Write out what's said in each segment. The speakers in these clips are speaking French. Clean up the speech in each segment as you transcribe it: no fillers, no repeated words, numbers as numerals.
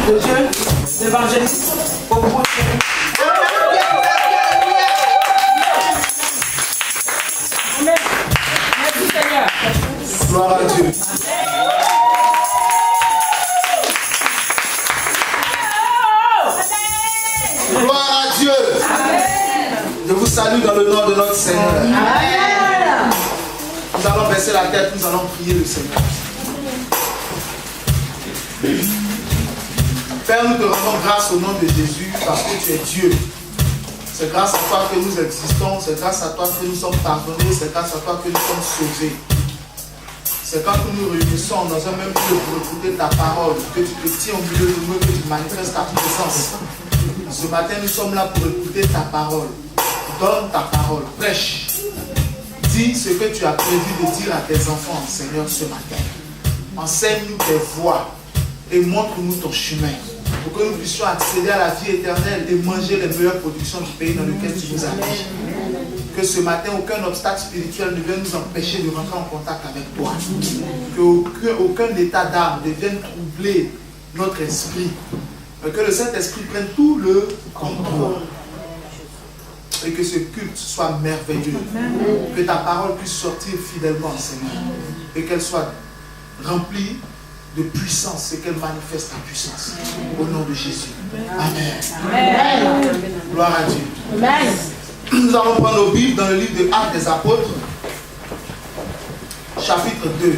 de Dieu, l'évangéliste, au bout de... Amen. Merci Seigneur. Gloire à Dieu. Gloire à Dieu. Je vous salue dans le nom de notre Seigneur. Amen. Nous allons baisser la tête, nous allons prier le Seigneur. Père, nous te rendons grâce au nom de Jésus parce que tu es Dieu. C'est grâce à toi que nous existons, c'est grâce à toi que nous sommes pardonnés, c'est grâce à toi que nous sommes sauvés. C'est quand nous nous réunissons dans un même lieu pour écouter ta parole, que tu te tiens au milieu de nous, que tu manifestes ta présence. Ce matin, nous sommes là pour écouter ta parole. Donne ta parole, prêche. Dis ce que tu as prévu de dire à tes enfants, Seigneur, ce matin. Enseigne-nous tes voies et montre-nous ton chemin pour que nous puissions accéder à la vie éternelle et manger les meilleures productions du pays dans lequel tu nous as mis. Que ce matin, aucun obstacle spirituel ne vienne nous empêcher de rentrer en contact avec toi. Qu'aucun état d'âme ne vienne troubler notre esprit. Mais que le Saint-Esprit prenne tout le contrôle. Et que ce culte soit merveilleux. Que ta parole puisse sortir fidèlement, Seigneur. Et qu'elle soit remplie de puissance et qu'elle manifeste ta puissance. Au nom de Jésus. Amen. Amen. Gloire à Dieu. Amen. Nous allons prendre nos Bibles dans le livre de Actes des Apôtres, chapitre 2,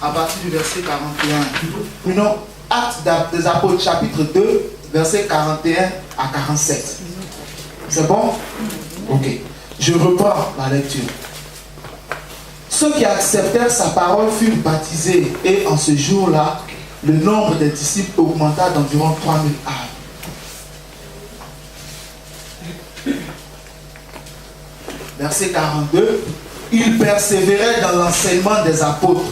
à partir du verset 41. Prenons Actes des Apôtres, chapitre 2, verset 41 à 47. C'est bon? Ok. Je reprends la lecture. Ceux qui acceptèrent sa parole furent baptisés, et en ce jour-là, le nombre des disciples augmenta d'environ 3000 âmes. Verset 42, ils persévéraient dans l'enseignement des apôtres,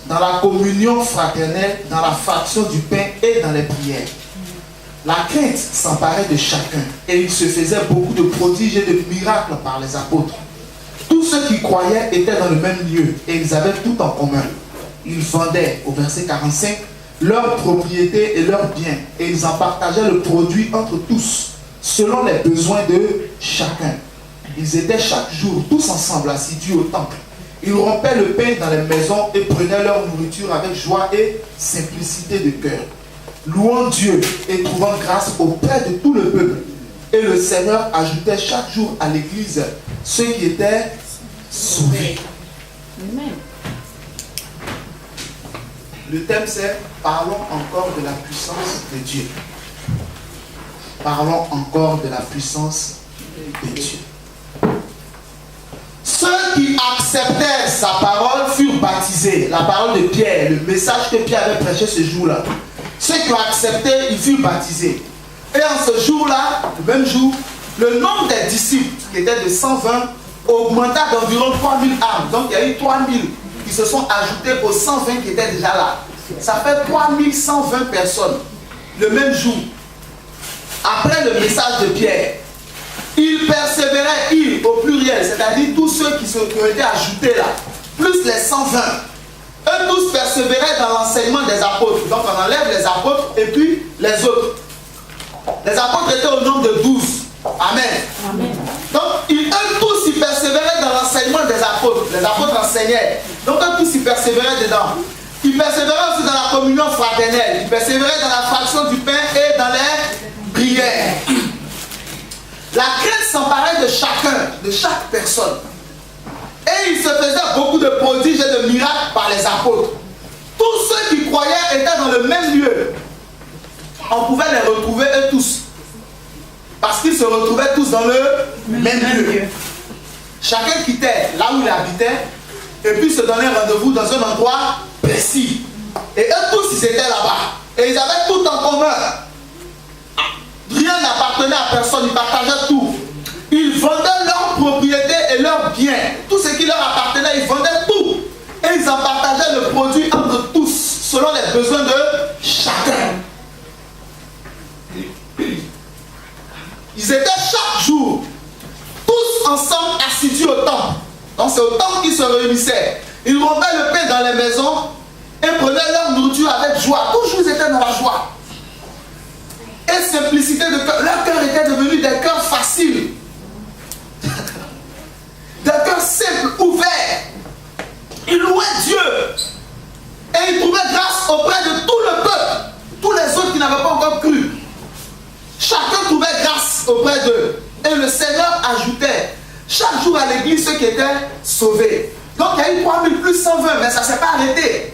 dans la communion fraternelle, dans la fraction du pain et dans les prières. La crainte s'emparait de chacun et il se faisait beaucoup de prodiges et de miracles par les apôtres. Tous ceux qui croyaient étaient dans le même lieu et ils avaient tout en commun. Ils vendaient, au verset 45, leurs propriétés et leurs biens et ils en partageaient le produit entre tous, selon les besoins de chacun. Ils étaient chaque jour tous ensemble assidus au temple. Ils rompaient le pain dans les maisons et prenaient leur nourriture avec joie et simplicité de cœur, louant Dieu et trouvant grâce auprès de tout le peuple. Et le Seigneur ajoutait chaque jour à l'église ceux qui étaient sauvés. Amen. Le thème c'est « Parlons encore de la puissance de Dieu ». Parlons encore de la puissance de Dieu. Ceux qui acceptèrent sa parole furent baptisés. La parole de Pierre, le message que Pierre avait prêché ce jour-là. Ceux qui ont accepté, ils furent baptisés. Et en ce jour-là, le même jour, le nombre des disciples, qui était de 120, augmenta d'environ 3000 âmes. Donc il y a eu 3000 qui se sont ajoutés aux 120 qui étaient déjà là. Ça fait 3120 personnes. Le même jour, après le message de Pierre, ils persévéraient, ils au pluriel, c'est-à-dire tous ceux qui ont été ajoutés là, plus les 120. Eux tous persévéraient dans l'enseignement des apôtres. Donc on enlève les apôtres et puis les autres. Les apôtres étaient au nombre de 12. Amen. Amen. Donc eux tous ils persévéraient dans l'enseignement des apôtres. Les apôtres enseignaient. Donc eux tous ils persévéraient dedans. Ils persévéraient aussi dans la communion fraternelle. Ils persévéraient dans la fraction du pain et dans les prières. La crainte s'emparait de chacun, de chaque personne. Et il se faisait beaucoup de prodiges et de miracles par les apôtres. Tous ceux qui croyaient étaient dans le même lieu. On pouvait les retrouver eux tous. Parce qu'ils se retrouvaient tous dans le même lieu. Chacun quittait là où il habitait et puis se donnait rendez-vous dans un endroit précis. Et eux tous, ils étaient là-bas. Et ils avaient tout en commun. Rien n'appartenait à personne, ils partageaient tout. Ils vendaient leurs propriétés et leurs biens. Tout ce qui leur appartenait, ils vendaient tout. Et ils en partageaient le produit entre tous, selon les besoins de chacun. Ils étaient chaque jour, tous ensemble assidus au temple. Donc c'est au temple qu'ils se réunissaient. Ils rompaient le pain dans les maisons et prenaient leur nourriture avec joie. Toujours ils étaient dans la joie. Et simplicité de cœur. Leur cœur était devenu des cœurs faciles. Des cœurs simples, ouverts. Ils louaient Dieu. Et ils trouvaient grâce auprès de tout le peuple. Tous les autres qui n'avaient pas encore cru. Chacun trouvait grâce auprès d'eux. Et le Seigneur ajoutait chaque jour à l'église ceux qui étaient sauvés. Donc il y a eu 3000 plus 120, mais ça ne s'est pas arrêté.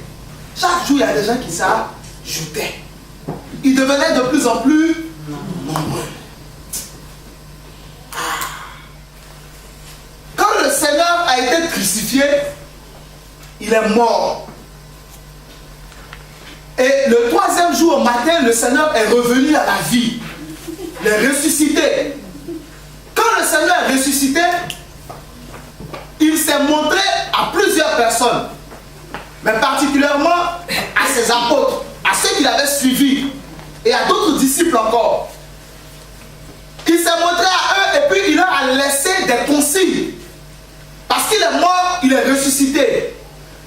Chaque jour, il y a des gens qui s'ajoutaient. Ils devenaient de plus en plus nombreux. Quand le Seigneur a été crucifié, il est mort. Et le troisième jour au matin, le Seigneur est revenu à la vie. Il est ressuscité. Quand le Seigneur est ressuscité, il s'est montré à plusieurs personnes, mais particulièrement à ses apôtres, à ceux qui l'avaient suivi, et à d'autres disciples encore. Il s'est montré à eux et puis il leur a laissé des consignes. Parce qu'il est mort, il est ressuscité.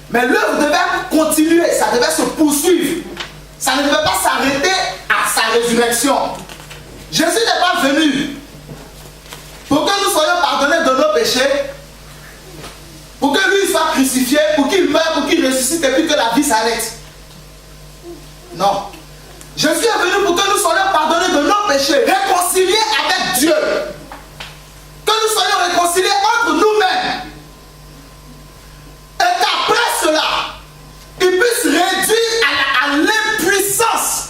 Mais l'œuvre devait continuer, ça devait se poursuivre. Ça ne devait pas s'arrêter à sa résurrection. Jésus n'est pas venu pour que nous soyons pardonnés de nos péchés, pour que lui soit crucifié, pour qu'il meure, pour qu'il ressuscite et puis que la vie s'arrête. Non. Jésus est venu pour que nous soyons pardonnés de nos péchés, réconciliés avec Dieu. Que nous soyons réconciliés entre nous-mêmes. Et qu'après cela, il puisse réduire à l'impuissance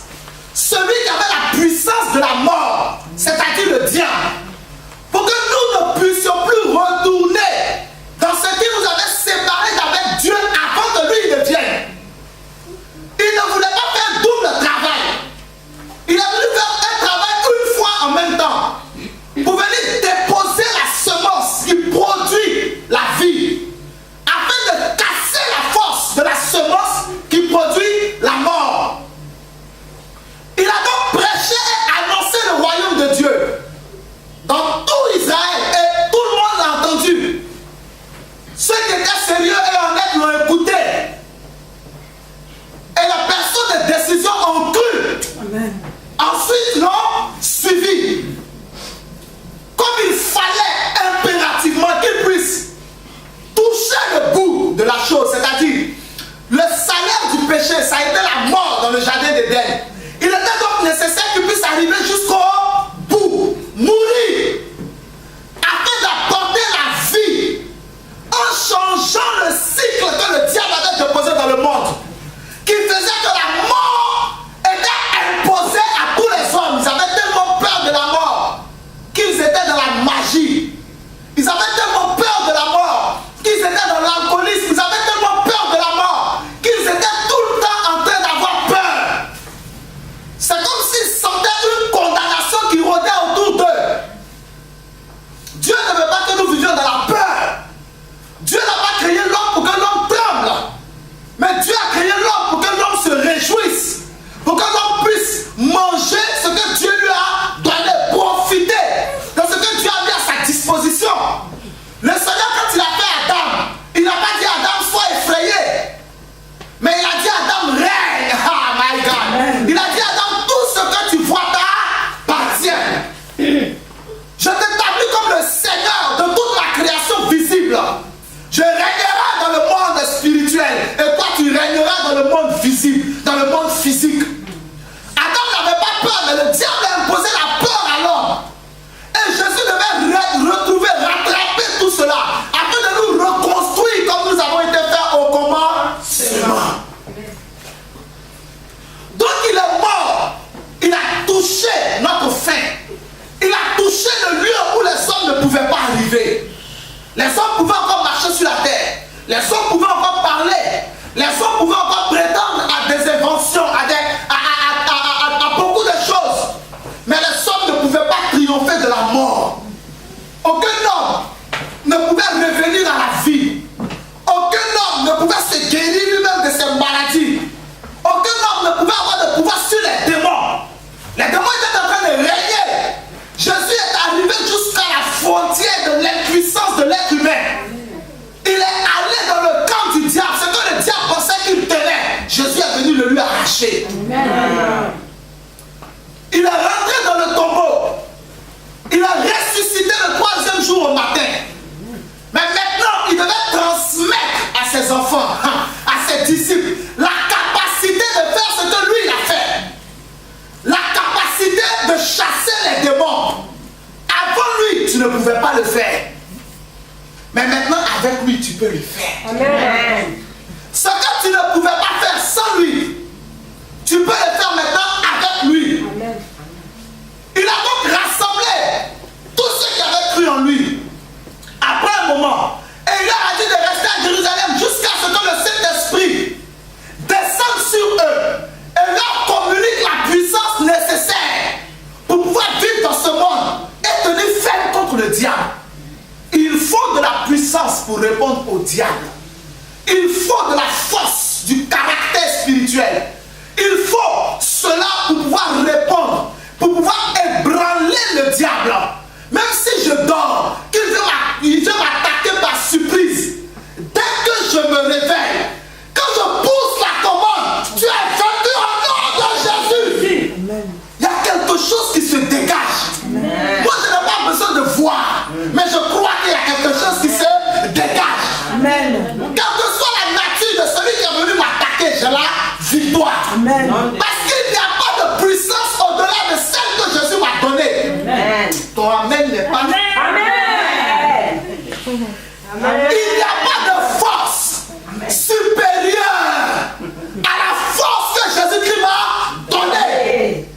celui qui avait la puissance de la mort, c'est-à-dire le diable. Pour que nous ne puissions plus retourner dans ce qui nous avait séparés d'avec Dieu avant que lui il vienne. Il ne voulait pas faire double travail. Il a voulu faire un travail une fois en même temps. Pour venir déposer la semence qui produit la vie. Afin de casser la force de la semence qui produit la mort. Il a donc prêché et annoncé le royaume de Dieu. Dans tout Israël. Et tout le monde l'a entendu. Ceux qui étaient sérieux et honnêtes l'ont écouté. Et les personnes de décision ont cru. Amen. Ensuite l'ont suivi. Comme il fallait impérativement qu'ils puissent toucher le bout de la chose. C'est-à-dire, le salaire du péché, ça a été la mort dans le jardin d'Éden. Il était donc nécessaire qu'ils puissent arriver jusqu'au bout. Mourir. Afin d'apporter la vie. En changeant le cycle que le diable avait déposé dans le monde, qui faisait que la mort était imposée à tous les hommes. Ils avaient tellement peur de la mort qu'ils étaient dans la magie. Ils avaient tellement peur de la mort qu'ils étaient dans l'alcoolisme. Ils avaient tellement peur de la mort qu'ils étaient tout le temps en train d'avoir peur. C'est comme s'ils sentaient une condamnation qui rôdait autour d'eux. Dieu ne veut pas que nous vivions dans la peur. Dieu n'a pas créé l'homme pour que l'homme tremble. Mais Dieu a créé l'homme pour que l'homme se réjouisse. Pour que l'homme puisse manger ce que Dieu lui a donné, profiter de ce que Dieu a mis à sa disposition. Le Seigneur, quand il a fait Adam, il n'a pas dit à Adam, sois effrayé. Mais il a dit à Adam, règne. Ah, my God. Il a dit à Adam, tout ce que tu vois t'appartient. Je t'établis comme le Seigneur de toute la création visible. Je régnerai dans le monde spirituel et toi tu régneras dans le monde visible, dans le monde physique. Adam n'avait pas peur, mais le diable a imposé la peur à l'homme. Et Jésus devait retrouver, rattraper tout cela afin de nous reconstruire comme nous avons été faits au commencement. Donc il est mort, il a touché notre fin. Il a touché le lieu où les hommes ne pouvaient pas arriver. Les hommes pouvaient encore marcher sur la terre. Les hommes pouvaient encore parler. Les hommes pouvaient encore prétendre à des inventions, à beaucoup de choses. Mais les hommes ne pouvaient pas triompher de la mort. Aucun homme ne pouvait revenir à la vie. Aucun homme ne pouvait se guérir lui-même de ses maladies. Aucun homme ne pouvait avoir de pouvoir sur les démons. Les démons étaient en train de régner. Jésus est arrivé jusqu'à la frontière de l'impuissance de l'être humain. Il est allé dans le camp du diable. Ce que le diable pensait qu'il tenait, Jésus enfants, à ses disciples, la capacité de faire ce que lui il a fait. La capacité de chasser les démons. Avant lui, tu ne pouvais pas le faire. Mais maintenant, avec lui, tu peux le faire. Amen. Ce que tu ne pouvais pas faire sans lui, tu peux le faire maintenant avec lui. Amen. Il a donc rassemblé tous ceux qui avaient cru en lui. Après un moment, et il leur a dit de rester à Jérusalem jusqu'à ce que le Saint-Esprit descende sur eux et leur communique la puissance nécessaire pour pouvoir vivre dans ce monde et tenir ferme contre le diable. Il faut de la puissance pour répondre au diable. Il faut de la force, du caractère spirituel. Il faut cela pour pouvoir répondre, pour pouvoir ébranler le diable. Même si je dors, qu'il vient m'attaquer par surprise, dès que je me réveille, quand je pousse la commande, tu es vaincu au nom de Jésus. Il y a quelque chose qui se dégage. Moi, je n'ai pas besoin de voir, mais je crois qu'il y a quelque chose qui se dégage. Amen. Quelle que soit la nature de celui qui est venu m'attaquer, j'ai la victoire. Amen. Parce qu'il n'y a pas de puissance au-delà de celle que Jésus m'a donnée. Amen. Ton amen n'est pas... Amen. Il n'y a pas de force supérieure à la force que Jésus-Christ m'a donnée.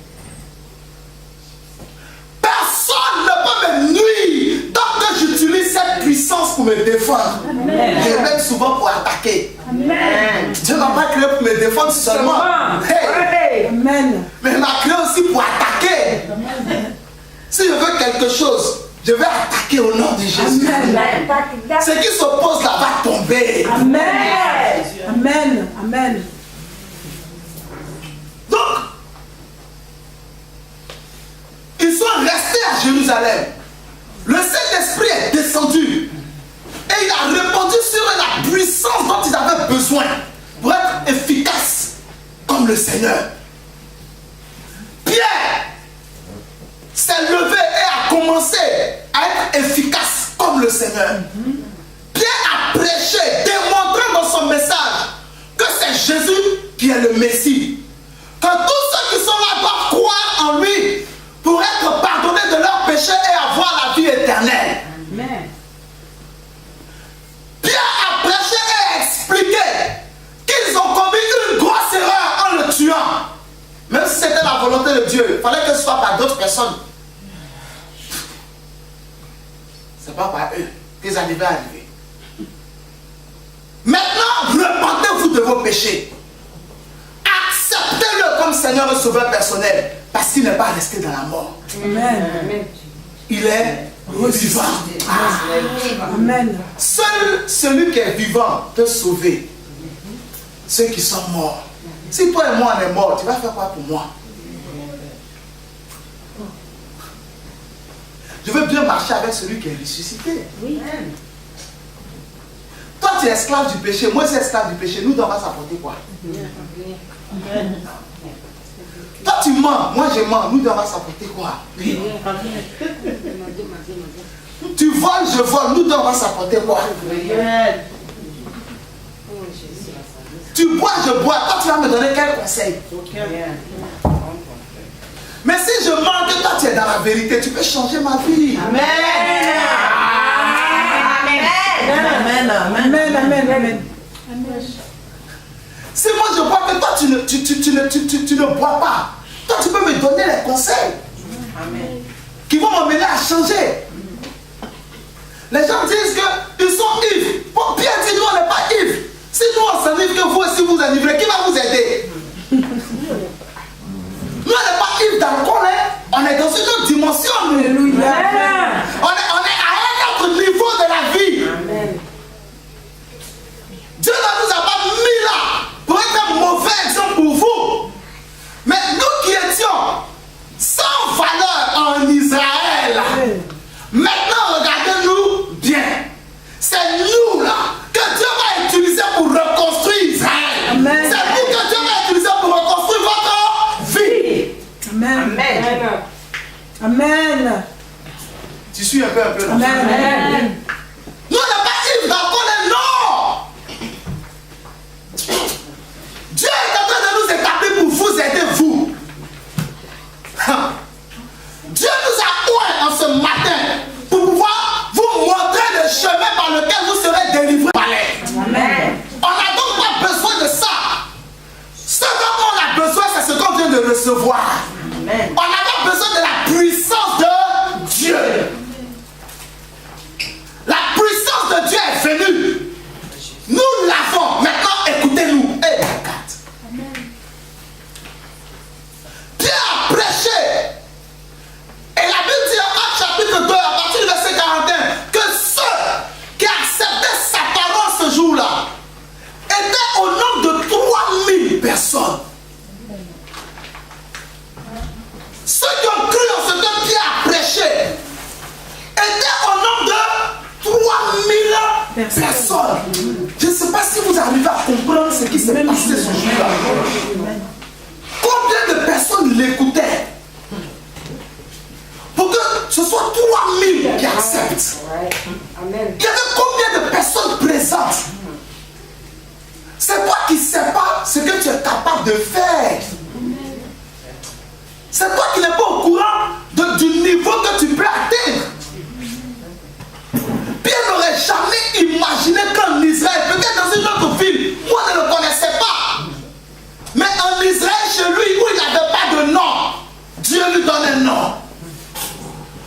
Personne ne peut me nuire tant que j'utilise cette puissance pour me défendre. Et même souvent pour attaquer. Amen. Dieu m'a pas créé pour me défendre seulement. Hey. Amen. Mais il m'a créé aussi pour attaquer. Si je veux quelque chose, je vais attaquer au nom de Jésus. Amen. Ce qui s'oppose là va tomber. Amen. Amen. Amen. Donc, ils sont restés à Jérusalem. Le Saint-Esprit est descendu. Et il a répandu sur eux la puissance dont ils avaient besoin pour être efficaces comme le Seigneur. Pierre s'est levé et a commencé à être efficace comme le Seigneur. Pierre a prêché, démontrant dans son message que c'est Jésus qui est le Messie. Que tous ceux qui sont là doivent croire en lui pour être pardonnés de leurs péchés et avoir la vie éternelle. Amen. Pierre a prêché et expliqué qu'ils ont commis une grosse erreur en le tuant. Même si c'était la volonté de Dieu, il fallait que ce soit par d'autres personnes. C'est pas par eux qu'ils arrivaient à arriver. Maintenant, repentez-vous de vos péchés. Acceptez-le comme Seigneur et Sauveur personnel, parce qu'il n'est pas resté dans la mort. Amen. Il est vivant. Amen. Seul celui qui est vivant peut sauver ceux qui sont morts. Si toi et moi on est morts, tu vas faire quoi pour moi? Je veux bien marcher avec celui qui est ressuscité. Oui. Toi tu es esclave du péché, moi je suis esclave du péché. Nous on va s'apporter quoi? Toi tu mens, moi je mens. Nous on va s'apporter quoi? Tu voles, je vole. Nous on va s'apporter quoi? Tu bois, je bois. Toi tu vas me donner quel conseil? Mais si je mens que toi tu es dans la vérité, tu peux changer ma vie. Amen. Amen. Amen. Amen. Amen. Si moi je vois que toi tu ne bois pas, toi tu peux me donner les conseils qui vont m'amener à changer. Les gens disent qu'ils sont ivres. Bon, Pierre dit nous on n'est pas ivres. Si nous on s'enivre que vous aussi vous enivrez, qui va vous aider? Nous on n'est pas ivres d'alcool, hein? On est dans une autre dimension. Alléluia. On est à un autre niveau de la vie. Amen. Dieu ne nous a pas mis là pour être un mauvais exemple pour vous. Mais nous qui étions sans valeur en Israël, maintenant regardez-nous bien. C'est nous là que Dieu va utiliser pour reconstruire Israël. Amen. C'est nous que Dieu va utiliser pour reconstruire votre vie. Amen. Amen. Tu suis un peu là. Amen. Nous on n'est pas ivres d'alcool, non. Personne. Je ne sais pas si vous arrivez à comprendre ce qui s'est passé ce jour-là. Combien de personnes l'écoutaient pour que ce soit 3000 qui acceptent? Il y avait combien de personnes présentes? C'est toi qui ne sais pas ce que tu es capable de faire. C'est toi qui n'es pas au courant du niveau que tu peux atteindre. Pierre n'aurait jamais imaginé qu'en Israël, peut-être dans une autre ville, où on ne le connaissait pas, mais en Israël, chez lui, où il n'avait pas de nom, Dieu lui donne un nom.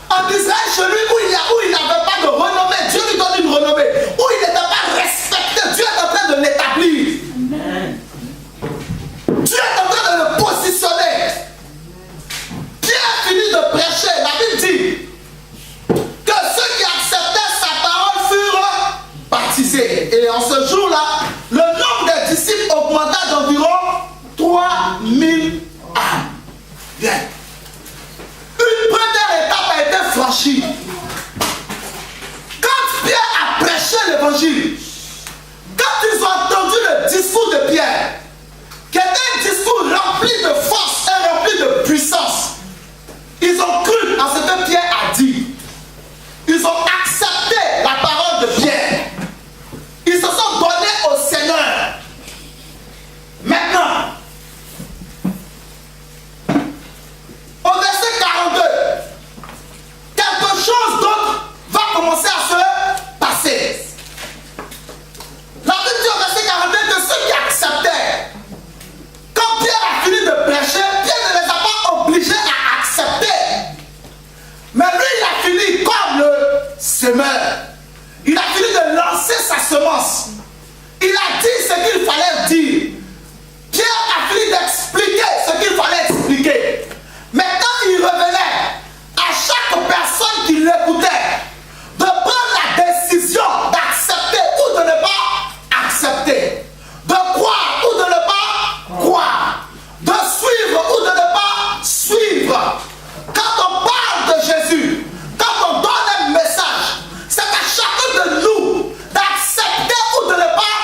En Israël, chez lui, où il n'avait pas de renommée, Dieu lui donne une renommée. Où il n'était pas respecté, Dieu est en train de l'établir. Dieu est en train de le positionner. Pierre a fini de prêcher. La Bible dit que ceux qui acceptaient sa parole furent baptisés. Et en ce jour-là, le nombre des disciples augmenta d'environ 3000 âmes. Bien. Une première étape a été franchie. Quand Pierre a prêché l'évangile, quand ils ont entendu le discours de Pierre, qui était un discours rempli de force et rempli de puissance, ils ont cru en ce que Pierre a dit. Ils ont accepté la parole de Pierre. Ils se sont donnés au Seigneur. Maintenant, au verset 42, quelque chose d'autre va commencer à se passer. La Bible dit au verset 42 que ceux qui acceptaient, quand Pierre a fini de prêcher, Pierre ne les a pas obligés à accepter. Mais lui, il a fini comme le semeur. Il a fini de lancer sa semence. Il a dit ce qu'il fallait dire. Pierre a fini d'expliquer ce qu'il fallait expliquer. Maintenant, il revenait à chaque personne qui l'écoutait de prendre la décision d'accepter ou de ne pas accepter, de croire ou de ne pas croire, de suivre ou de ne pas suivre. Quand on parle de Jésus, quand on donne un message, c'est à chacun de nous d'accepter ou de ne pas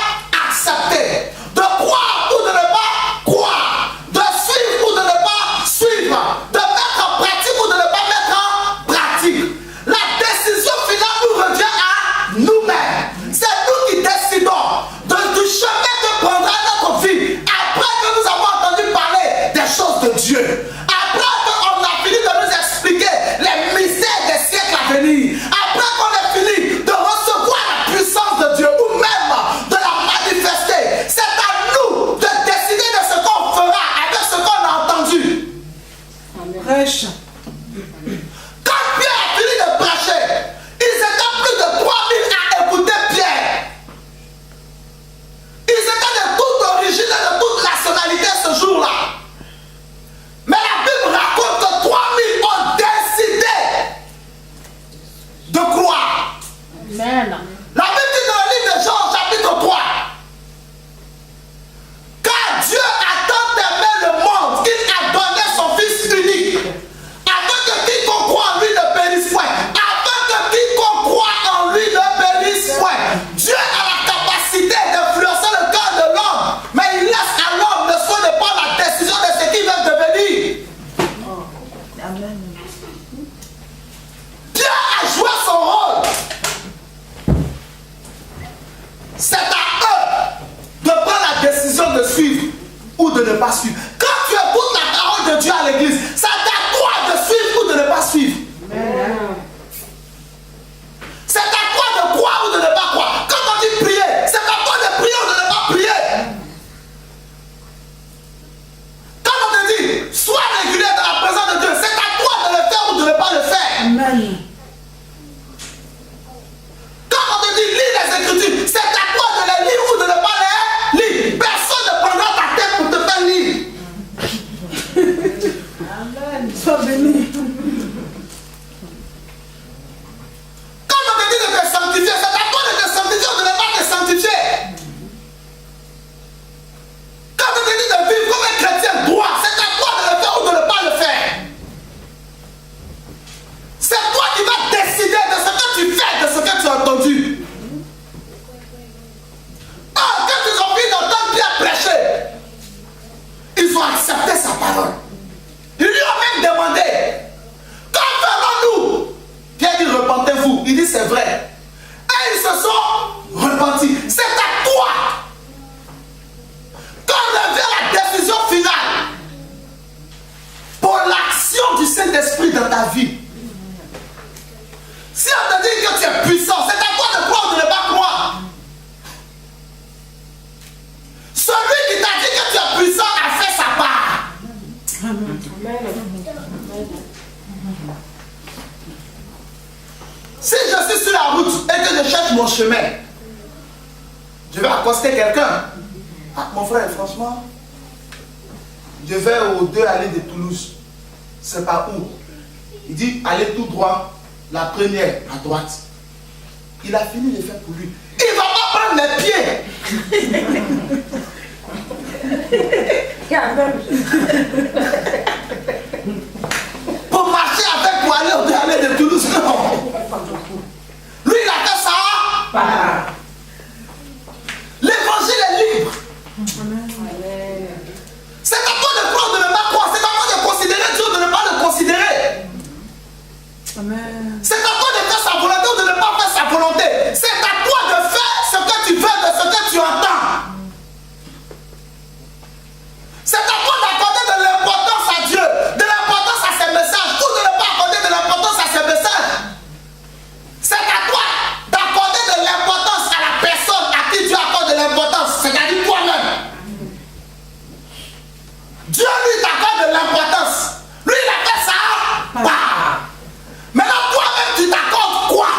accepter, de croire ou de ne pas croire, de suivre ou de ne pas suivre, de mettre en pratique ou de ne pas mettre en pratique. La décision finale nous revient à nous-mêmes. C'est nous qui décidons du chemin que prendra notre vie après que nous avons entendu parler des choses de Dieu. Après qu'on a fini de nous expliquer les mystères des siècles à venir. Après qu'on a fini de recevoir la puissance de Dieu ou même de la manifester. C'est à nous de décider de ce qu'on fera avec ce qu'on a entendu. Prêche. Quand Pierre a fini de prêcher, ils étaient plus de 3000 à écouter Pierre. Ils étaient de toute origine et de toute nationalité ce jour-là. Mais la Bible raconte que 3000 ont décidé de croire. Amen. La Bible dit dans le livre de Jean, chapitre 3, car Dieu a tant aimé le monde qu'il a donné son Fils unique, afin que quiconque croit en lui ne périsse point. Afin que quiconque croit en lui ne périsse point. Dieu a la capacité d'influencer le cœur de l'homme, mais il laisse à l'homme le soin de prendre la décision de ce qu'il veut devenir. Amen. Dieu a joué son rôle. C'est à eux de prendre la décision de suivre ou de ne pas suivre. Quand tu écoutes la parole de Dieu à l'église, c'est à toi de suivre ou de ne pas suivre. C'est à toi de croire ou de ne pas croire. Quand on dit prier, c'est à toi de prier ou de ne pas prier. Quand on te dit sois régulier dans la présence de Dieu, c'est à toi de le faire ou de ne pas le faire. Amen. Quand on te dit lis les Écritures, c'est à toi de les lire ou de ne pas les lire. Personne ne prendra ta tête pour te faire lire. repentir. C'est à toi. Quand revient la décision finale pour l'action du Saint-Esprit dans ta vie. Si on te dit que tu es puissant, c'est à toi de croire ou de ne pas croire. Celui qui t'a dit que tu es puissant a fait sa part. Amen. Si je suis sur la route et que je cherche mon chemin, je vais accoster quelqu'un. Ah, mon frère, franchement, je vais aux 2 allées de Toulouse. C'est pas où. Il dit, allez tout droit, la première à droite. Il a fini de faire pour lui. Il ne va pas prendre mes pieds. Pour marcher avec pour aller aux 2 allées de Toulouse, non. Lui, il a fait ça. L'évangile est libre. C'est à toi de croire, de ne pas croire. C'est à toi de considérer Dieu, de ne pas le considérer. Amen. C'est à toi de faire sa volonté ou de ne pas faire sa volonté. C'est à toi de faire ce que tu veux, de ce que tu entends. C'est à toi d'accorder de l'importance à Dieu, de l'importance à ses messages, ou de ne pas accorder de l'importance à ses messages. C'est à toi d'accorder de l'importance à la personne à qui Dieu accorde de l'importance, c'est-à-dire toi-même. Dieu lui t'accorde de l'importance. Lui il a fait ça. Bah. Maintenant toi-même tu t'accordes quoi?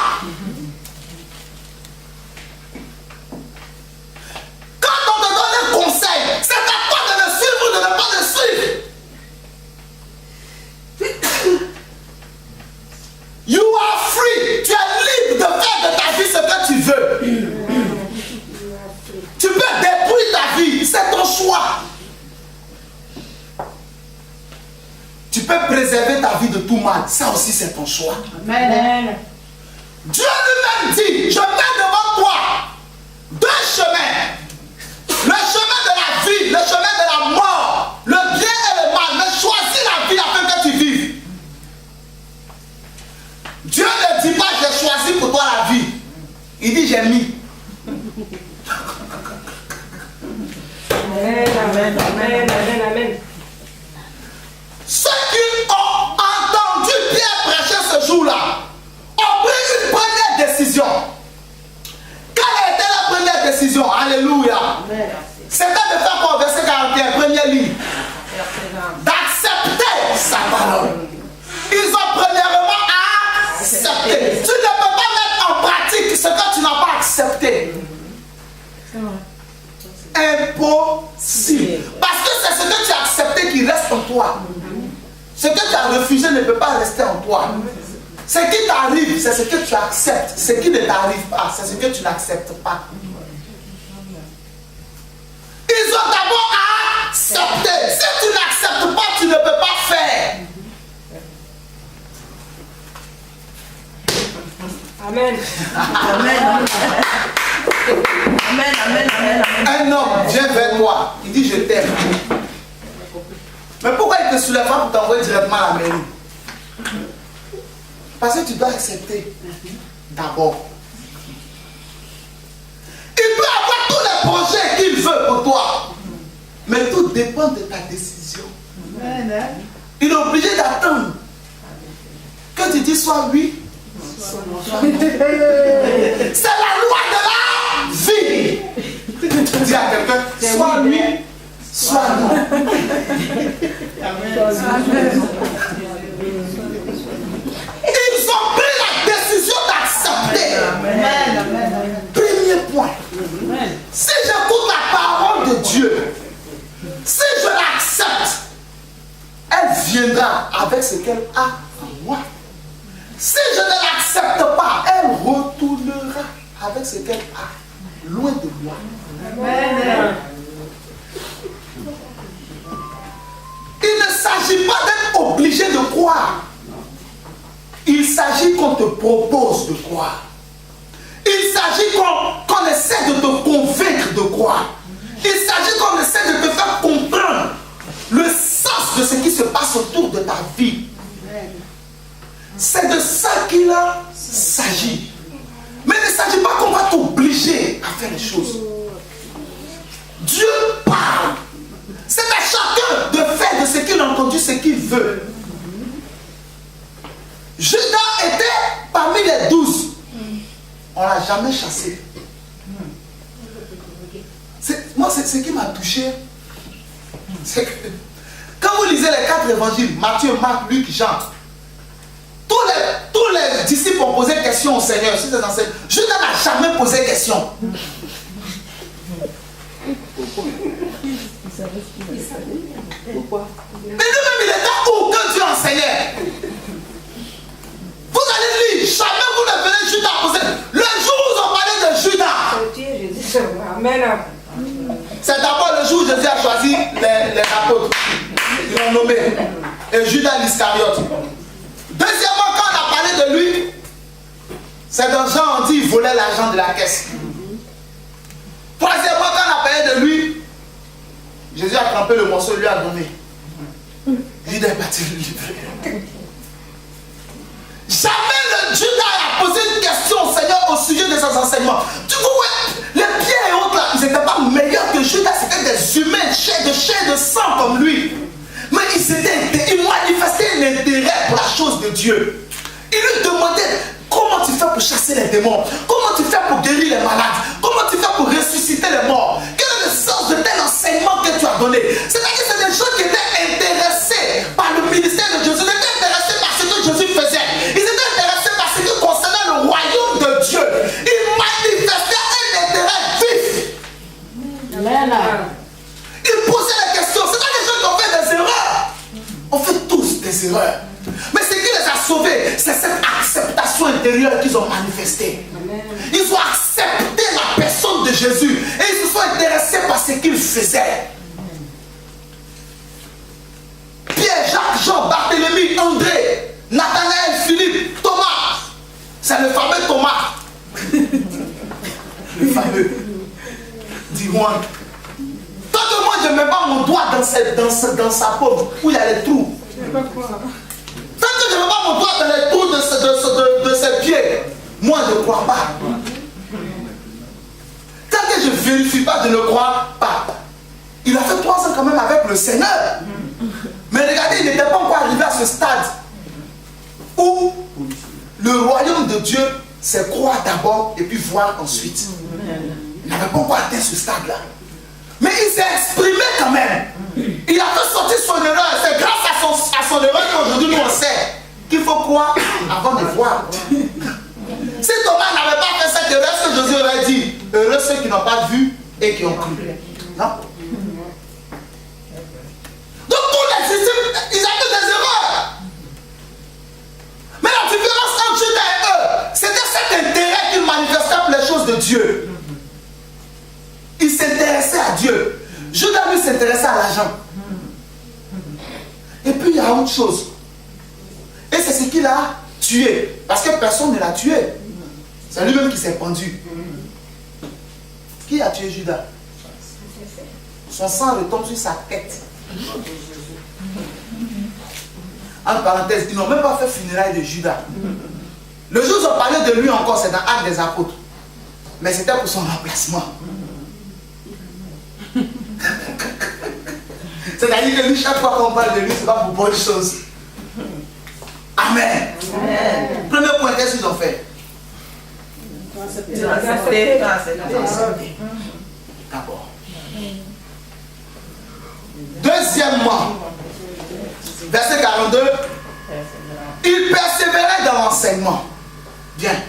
Quand on te donne un conseil, c'est à toi de le suivre ou de ne pas le suivre. You are free. Tu es libre de faire de ta vie ce que tu veux. Tu peux détruire ta vie, c'est ton choix. Tu peux préserver ta vie de tout mal, ça aussi c'est ton choix. Amen. Dieu lui-même dit, je mets devant toi 2 chemins. Le chemin de la vie, le chemin de la mort, le bien et le mal. Mais choisis la vie afin que tu vives. Dieu ne dit pas, j'ai choisi pour toi la vie. Il dit, j'ai mis. Amen. Amen. Amen. Amen. Amen. Ceux qui ont entendu Pierre prêcher ce jour-là ont pris une première décision. Quelle était la première décision? Alléluia. C'était de faire quoi? Verset 41, première ligne. D'accepter sa parole. Ils ont premièrement accepté. Tu ne peux pas mettre en pratique ce que tu n'as pas accepté. Impossible. Parce que c'est ce que tu as accepté qui reste en toi. Ce que tu as refusé ne peut pas rester en toi. Ce qui t'arrive, c'est ce que tu acceptes. Ce qui ne t'arrive pas, c'est ce que tu n'acceptes pas. Ils ont d'abord accepté. Si tu n'acceptes pas, tu ne peux pas faire. Amen. Amen. Amen. Amen. Amen. Un homme vient vers toi, il dit je t'aime. Mais pourquoi il ne te soulève pas pour t'envoyer directement à la mairie? Parce que tu dois accepter d'abord. Il peut avoir tous les projets qu'il veut pour toi, mais tout dépend de ta décision. Il est obligé d'attendre que tu dis soit oui. C'est la loi de la vie. Tu dis à quelqu'un, soit lui, soit non. Ils ont pris la décision d'accepter. Premier point. Si j'écoute la parole de Dieu, si je l'accepte, elle viendra avec ce qu'elle a en moi. Si je ne l'accepte pas, elle retournera avec ce qu'elle a loin de moi. Amen. Il ne s'agit pas d'être obligé de croire. Il s'agit qu'on te propose de croire. Il s'agit qu'on essaie de te convaincre de croire. Il s'agit qu'on essaie de te faire comprendre le sens de ce qui se passe autour de ta vie. C'est de ça qu'il s'agit. Mais il ne s'agit pas qu'on va t'obliger à jamais chassé. Moi, c'est ce qui m'a touché. C'est que quand vous lisez les 4 évangiles, Matthieu, Marc, Luc, Jean, tous les disciples ont posé question au Seigneur. Judas n'a jamais posé question. Pourquoi? Mais lui-même, il était où quand Dieu enseignait? Vous allez lire, jamais vous ne venez Judas poser. Le jour où ils ont parlé de Judas, Amen. c'est d'abord le jour où Jésus a choisi les apôtres. Ils l'ont nommé. Et Judas l'Iscariote. Deuxièmement, quand on a parlé de lui, c'est dans Jean, on dit qu'il volait l'argent de la caisse. Troisièmement, quand on a parlé de lui, Jésus a trempé le morceau, lui a donné. Judas est parti le livrer. Jamais le Judas a posé une question au Seigneur au sujet de ses enseignements. Tu vois, les pierres et autres là, ils n'étaient pas meilleurs que Judas, c'était des humains, de chair, de sang comme lui. Mais ils manifestaient un intérêt pour la chose de Dieu. Ils lui demandaient comment tu fais pour chasser les démons, comment tu fais pour guérir les malades, comment tu fais pour ressusciter les morts. Quel est le sens de tel enseignement que tu as donné? C'est-à-dire que c'est des gens qui étaient intéressés par le ministère de Jésus, ils étaient intéressés par ce que Jésus faisait, ils étaient intéressés par ce qui concernait le royaume de Dieu. Ils manifestaient un intérêt vif. Amen. Ils posaient la question. C'est pas des gens qui ont fait des erreurs. On fait tous des erreurs. Mais ce qui les a sauvés, c'est cette acceptation intérieure qu'ils ont manifestée. Ils ont accepté la personne de Jésus et ils se sont intéressés par ce qu'il faisait. Pierre, Jacques, Jean, Barthélemy, André, Nathanaël, Philippe, Thomas. C'est le fameux Thomas. Le fameux. Dis-moi. Tant que moi je ne mets pas mon doigt dans sa peau où il y a les trous. Tant que je ne mets pas mon doigt dans les trous de ses pieds, moi je ne crois pas. Tant que je ne vérifie pas, je ne crois pas. Il a fait 3 ans quand même avec le Seigneur. Mais regardez, il n'était pas encore arrivé à ce stade où le royaume de Dieu, c'est croire d'abord et puis voir ensuite. Il n'avait pas encore atteint ce stade-là. Mais il s'est exprimé quand même. Il a fait sortir son erreur. C'est grâce à son erreur qu'aujourd'hui nous on sait qu'il faut croire avant de voir. Si Thomas n'avait pas fait cette erreur, ce que Jésus aurait dit, heureux ceux qui n'ont pas vu et qui ont cru. Non? Donc tous les disciples, ils avaient des erreurs. Mais la différence entre Judas et eux, c'était cet intérêt qu'ils manifestaient pour les choses de Dieu. Il s'intéressait à Dieu. Judas lui s'intéressait à l'argent. Et puis il y a autre chose. Et c'est ce qu'il a tué. Parce que personne ne l'a tué. C'est lui-même qui s'est pendu. Qui a tué Judas? Son sang retombe sur sa tête. En parenthèse, ils n'ont même pas fait funérailles de Judas. Le jour où ils ont parlé de lui encore, c'est dans Actes des Apôtres. Mais c'était pour son remplacement. C'est-à-dire que lui, chaque fois qu'on parle de lui, c'est pas pour bonne chose. Amen. Amen. Premier point, qu'est-ce qu'ils ont fait? D'abord. Deuxièmement, verset 42, ils persévéraient dans l'enseignement. Bien.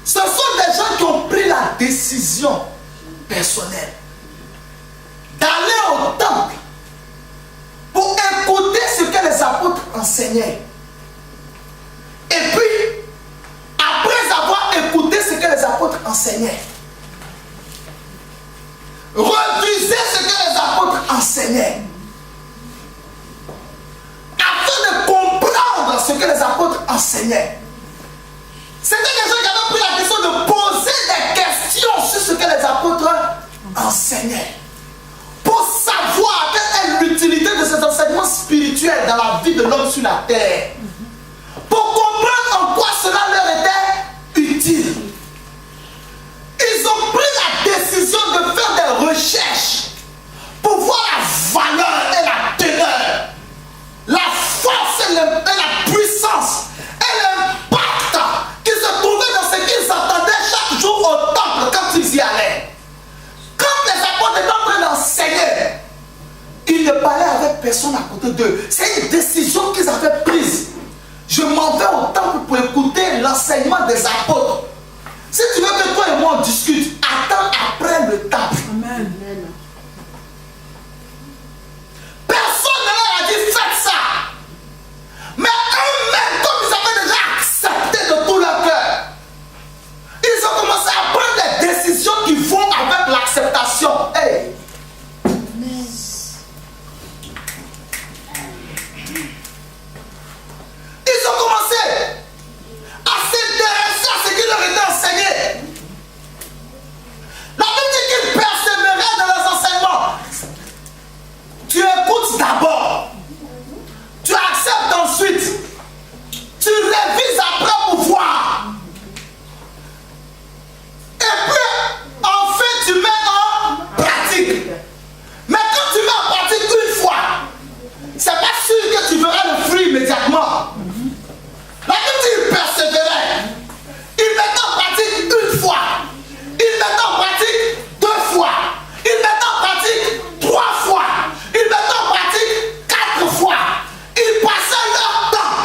Ce sont des gens qui ont pris la décision personnelle d'aller au temple pour écouter ce que les apôtres enseignaient. Et puis, après avoir écouté ce que les apôtres enseignaient, refuser ce que les apôtres enseignaient, afin de comprendre ce que les apôtres enseignaient. C'était des gens qui avaient pris la décision de poser des questions sur ce que les apôtres enseignaient, pour savoir quelle est l'utilité de ces enseignements spirituels dans la vie de l'homme sur la terre, pour comprendre en quoi cela leur était utile. Ils ont pris la décision de faire des recherches pour voir la valeur et la teneur, la force et la puissance et l'impact qui se trouvait dans ce qu'ils entendaient chaque jour Ils ne parlaient avec personne à côté d'eux. C'est une décision qu'ils avaient prise. Je m'en vais au temple pour écouter l'enseignement des apôtres. Si tu veux que toi et moi on discute, attends après le temple. Amen. Personne ne leur a dit faites ça. Mais eux-mêmes, comme ils avaient déjà accepté de tout leur cœur, ils ont commencé à prendre des décisions qui vont avec l'acceptation. Hey. Ils ont commencé à s'intéresser à ce qui leur était enseigné. La Bible dit qu'ils persévéraient dans leurs enseignements. Tu écoutes d'abord, tu acceptes ensuite, tu révises après pour voir. Et puis, enfin, tu mets en pratique. Mais quand tu mets en pratique une fois, c'est pas sûr que tu verras le fruit immédiatement. La Bible dit qu'ils persévéraient. Ils mettent en pratique une fois. Ils mettent en pratique 2 fois. Ils mettent en pratique 3 fois. Ils mettent en pratique 4 fois. Ils passaient leur temps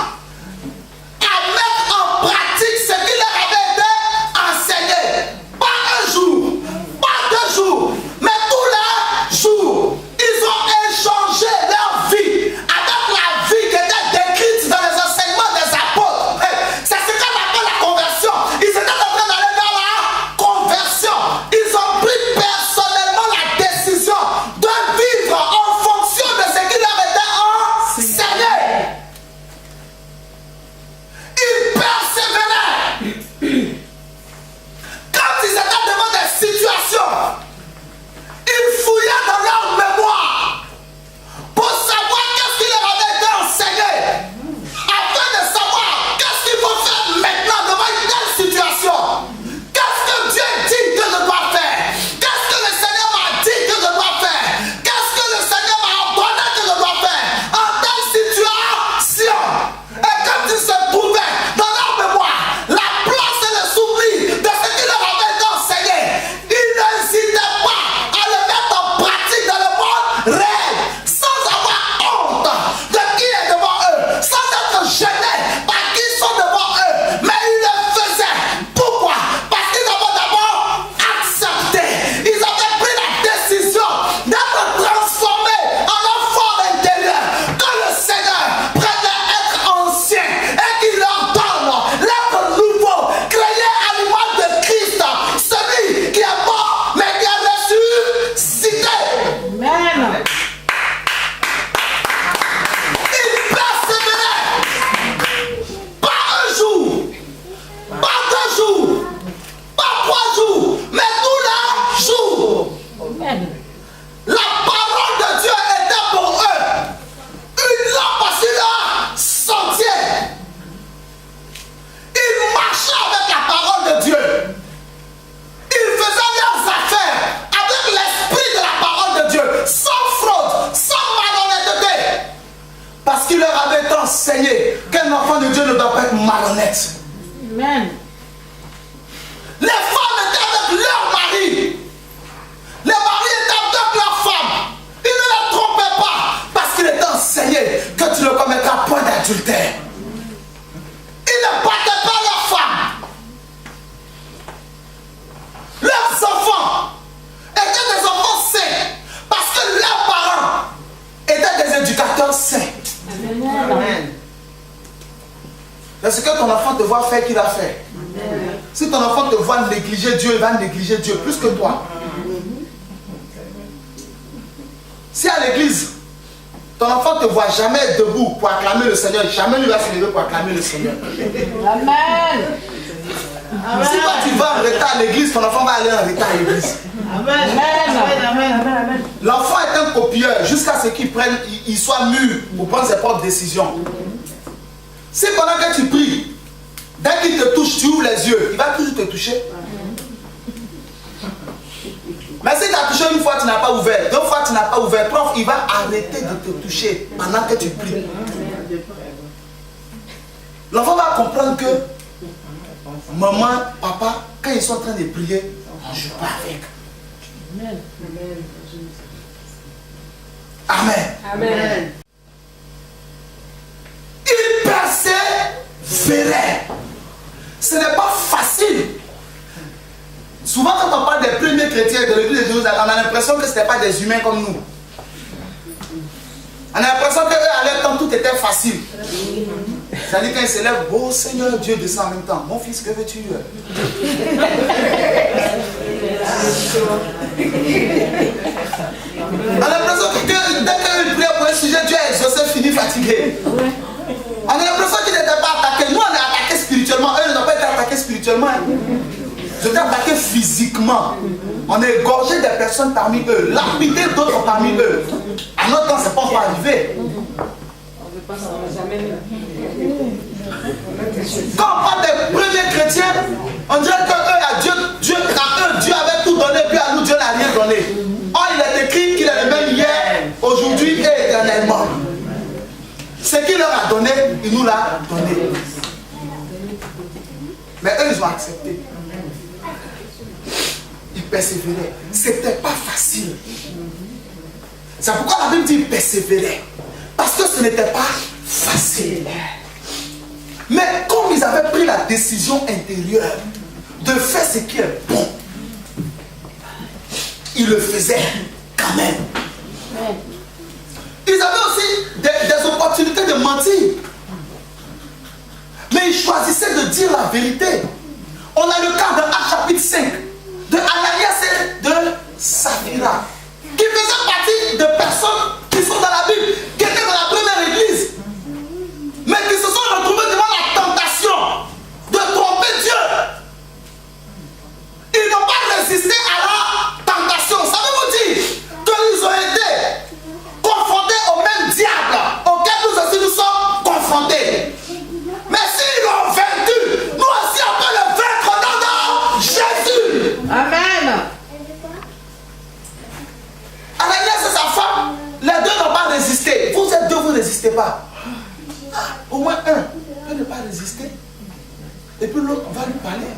à mettre en pratique ce qui leur avait été enseigné. Pas un jour, pas 2 jours, mais tous les jours. Ils ont échangé leur vie avec la vie qui était décrite dans les enseignements des apôtres. Hey, c'est ce qu'on appelle la conversion. Ils étaient en train d'aller vers la conversion. Ils ont pris personnellement la décision de vivre en fonction de ce qui leur était enseigné. Ils persévéraient. Quand ils étaient devant des situations, ils fouillaient dans leur mémoire pour savoir qu'est-ce qui leur avait été enseigné, afin de savoir qu'est-ce qu'il faut faire maintenant devant une telle situation. Qu'est-ce que Dieu dit que je dois faire? Qu'est-ce que le Seigneur m'a dit que je dois faire? Qu'est-ce que le Seigneur m'a ordonné que je dois faire en telle situation? Et quand ils se trouvaient dans leur mémoire, la place et le souvenir de ce qui leur avait été enseigné, ils n'hésitaient pas à le mettre en pratique dans le monde réel, sans avoir honte de qui est devant eux, sans être gênés par qui sont devant eux. Mais ils le faisaient. Pourquoi? Parce qu'ils avaient d'abord accepté. Ils avaient pris la décision d'être transformés en un fort intérieur. Que le Seigneur préfère être ancien et qu'il leur donne l'être nouveau, créé à l'image de Christ, celui qui est mort mais qui est ressuscité. Amen. Ils persévéraient. Pas un jour, pas 2 jours, pas 3 jours, mais tous les jours. Amen. La parole de Dieu était pour eux une lampe sur leur sentier. Ils marchaient avec la parole de Dieu. Ils faisaient leurs affaires avec l'esprit de la parole de Dieu, sans fraude, sans malhonnêteté. Parce qu'il leur avait été enseigné qu'un enfant de Dieu ne doit pas être malhonnête. Amen. Les femmes étaient avec leur mari. Les maris étaient avec leurs femmes. Ils ne les trompaient pas parce qu'il était enseigné que tu ne commettras point d'adultère. Ils ne battaient pas leurs femmes. Leurs enfants étaient des enfants saints parce que leurs parents étaient des éducateurs saints. Amen. C'est ce que ton enfant te voit faire qu'il a fait. Si ton enfant te voit négliger Dieu, il va négliger Dieu plus que toi. Si à l'église, ton enfant ne te voit jamais debout pour acclamer le Seigneur, jamais lui va se lever pour acclamer le Seigneur. Amen. Si toi tu vas en retard à l'église, ton enfant va aller en retard à l'église. Amen. Amen. L'enfant est un copieur jusqu'à ce qu'il prenne, il soit mûr pour prendre ses propres décisions. Si pendant que tu pries, dès qu'il te touche, tu ouvres les yeux, il va toujours te toucher. Mais si tu as touché une fois, tu n'as pas ouvert, 2 fois, tu n'as pas ouvert, 3 fois, il va arrêter de te toucher pendant que tu pries. L'enfant va comprendre que maman, papa, quand ils sont en train de prier, on ne joue pas avec. Amen. Amen. Amen. Il persévérait. Ce n'est pas facile. Souvent, quand on parle des premiers chrétiens de l'église de Jérusalem, on a l'impression que ce n'était pas des humains comme nous. On a l'impression qu'à leur temps, tout était facile. C'est-à-dire quand ils se lèvent, oh Seigneur Dieu descend en même temps. Mon fils, que veux-tu? On a l'impression que dès qu'une prière pour un sujet, Dieu a exaucé, fini fatigué. On a l'impression qu'ils n'étaient pas attaqués. Nous, on est attaqués spirituellement. Eux, ils n'ont pas été attaqués spirituellement. Ils étaient attaqués physiquement. On a égorgé des personnes parmi eux, lapidé d'autres parmi eux. À notre temps, ce n'est pas encore arrivé. Quand on parle des premiers chrétiens, on dirait que Dieu avait tout donné, puis à nous, Dieu n'a rien donné. Or, il est écrit qu'il est le même hier, aujourd'hui et éternellement. Ce qu'il leur a donné, il nous l'a donné. Mais eux, ils ont accepté. Ils persévéraient. C'était pas facile. C'est pourquoi la Bible dit persévérer. Parce que ce n'était pas facile. Mais comme ils avaient pris la décision intérieure de faire ce qui est bon, ils le faisaient quand même. Ils avaient aussi des opportunités de mentir. Mais ils choisissaient de dire la vérité. On a le cas de Actes chapitre 5, de Ananias et de Saphira, qui faisaient partie de personnes qui sont dans la Bible, qui étaient dans la première église, mais qui se sont retrouvés devant la tentation de tromper Dieu. Ils n'ont pas résisté à la tentation. Savez-vous dire qu'ils ont été confrontés au même diable auquel nous aussi nous sommes confrontés? Mais s'ils l'ont vaincu, nous aussi on peut le vaincre dans Jésus. Amen. Ananias et sa femme, les deux n'ont pas résisté. Vous êtes deux, vous ne résistez pas. Au moins un peut ne pas résister. Et puis l'autre va lui parler.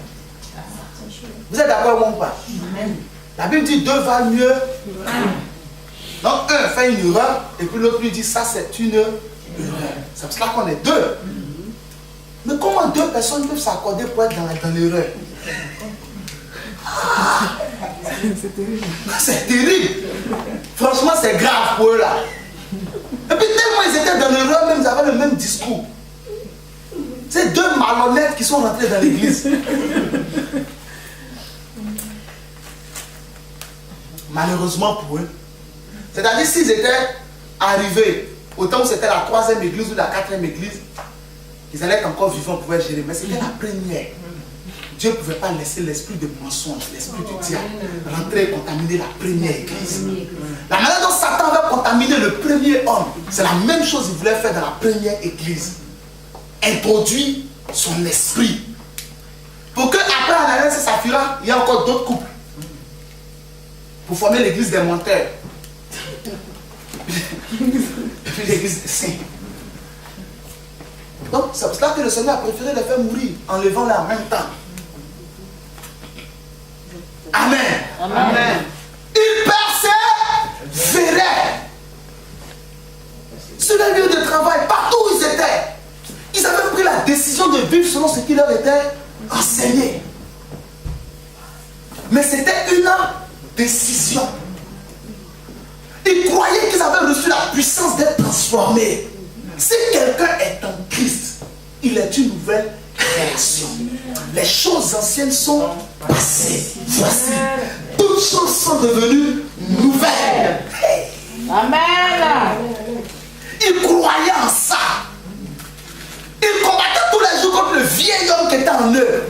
Vous êtes d'accord ou pas? La Bible dit deux valent mieux. Donc un fait une erreur et puis l'autre lui dit ça c'est une erreur. C'est pour cela qu'on est deux. Mais comment deux personnes peuvent s'accorder pour être dans l'erreur? C'est terrible. Franchement, c'est grave pour eux là. Et puis tellement ils étaient dans l'erreur, même ils avaient le même discours. C'est deux malhonnêtes qui sont rentrés dans l'église. Malheureusement pour eux. C'est-à-dire s'ils étaient arrivés au temps où c'était la 3e église ou la 4e église, ils allaient être encore vivants, pouvaient gérer. Mais c'était la première. Dieu ne pouvait pas laisser l'esprit de mensonge, l'esprit du diable rentrer et contaminer la première église. La manière dont Satan avait contaminé le premier homme, c'est la même chose qu'il voulait faire dans la première église. Introduire son esprit. Pour que après Ananias et Saphira, il y a encore d'autres couples. Pour former l'église des menteurs. Et puis l'église des saints. Donc c'est pour cela que le Seigneur a préféré les faire mourir en levant-les en même temps. Amen. Amen. Ils persévéraient sur le lieu de travail, partout où ils étaient. Ils avaient pris la décision de vivre selon ce qui leur était enseigné. Mais c'était une décision. Ils croyaient qu'ils avaient reçu la puissance d'être transformés. Si quelqu'un est en Christ, il est une nouvelle création. Les choses anciennes sont passées. Voici, toutes choses sont devenues nouvelles. Hey. Amen. Ils croyaient en ça. Ils combattaient tous les jours contre le vieil homme qui était en eux.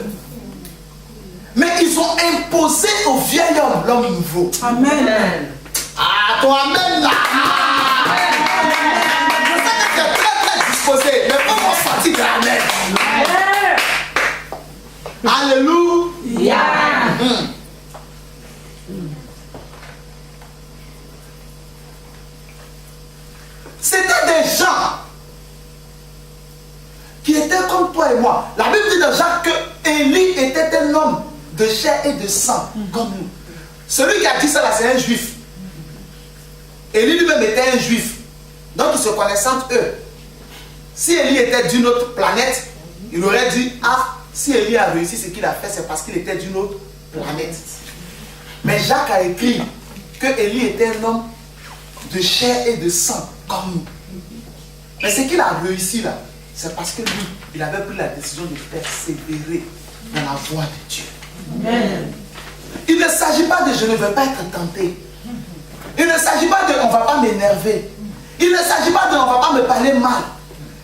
Mais ils ont imposé au vieil homme l'homme nouveau. Amen. Ah, toi, amen là. Je sais que tu es très disposé, mais pas mon fatigue, amen. Alléluia. C'était des gens qui étaient comme toi et moi. La Bible dit de Jacques que Élie était un homme de chair et de sang, comme nous. Celui qui a dit ça là, c'est un juif. Élie lui-même était un juif. Donc ils se connaissaient entre eux. Si Élie était d'une autre planète, il aurait dit, ah, si Élie a réussi ce qu'il a fait, c'est parce qu'il était d'une autre planète. Mais Jacques a écrit que Élie était un homme de chair et de sang, comme nous. Mais ce qu'il a réussi là, c'est parce que lui, il avait pris la décision de persévérer dans la voie de Dieu. Amen. Il ne s'agit pas de je ne veux pas être tenté. Il ne s'agit pas de on ne va pas m'énerver. Il ne s'agit pas de on ne va pas me parler mal.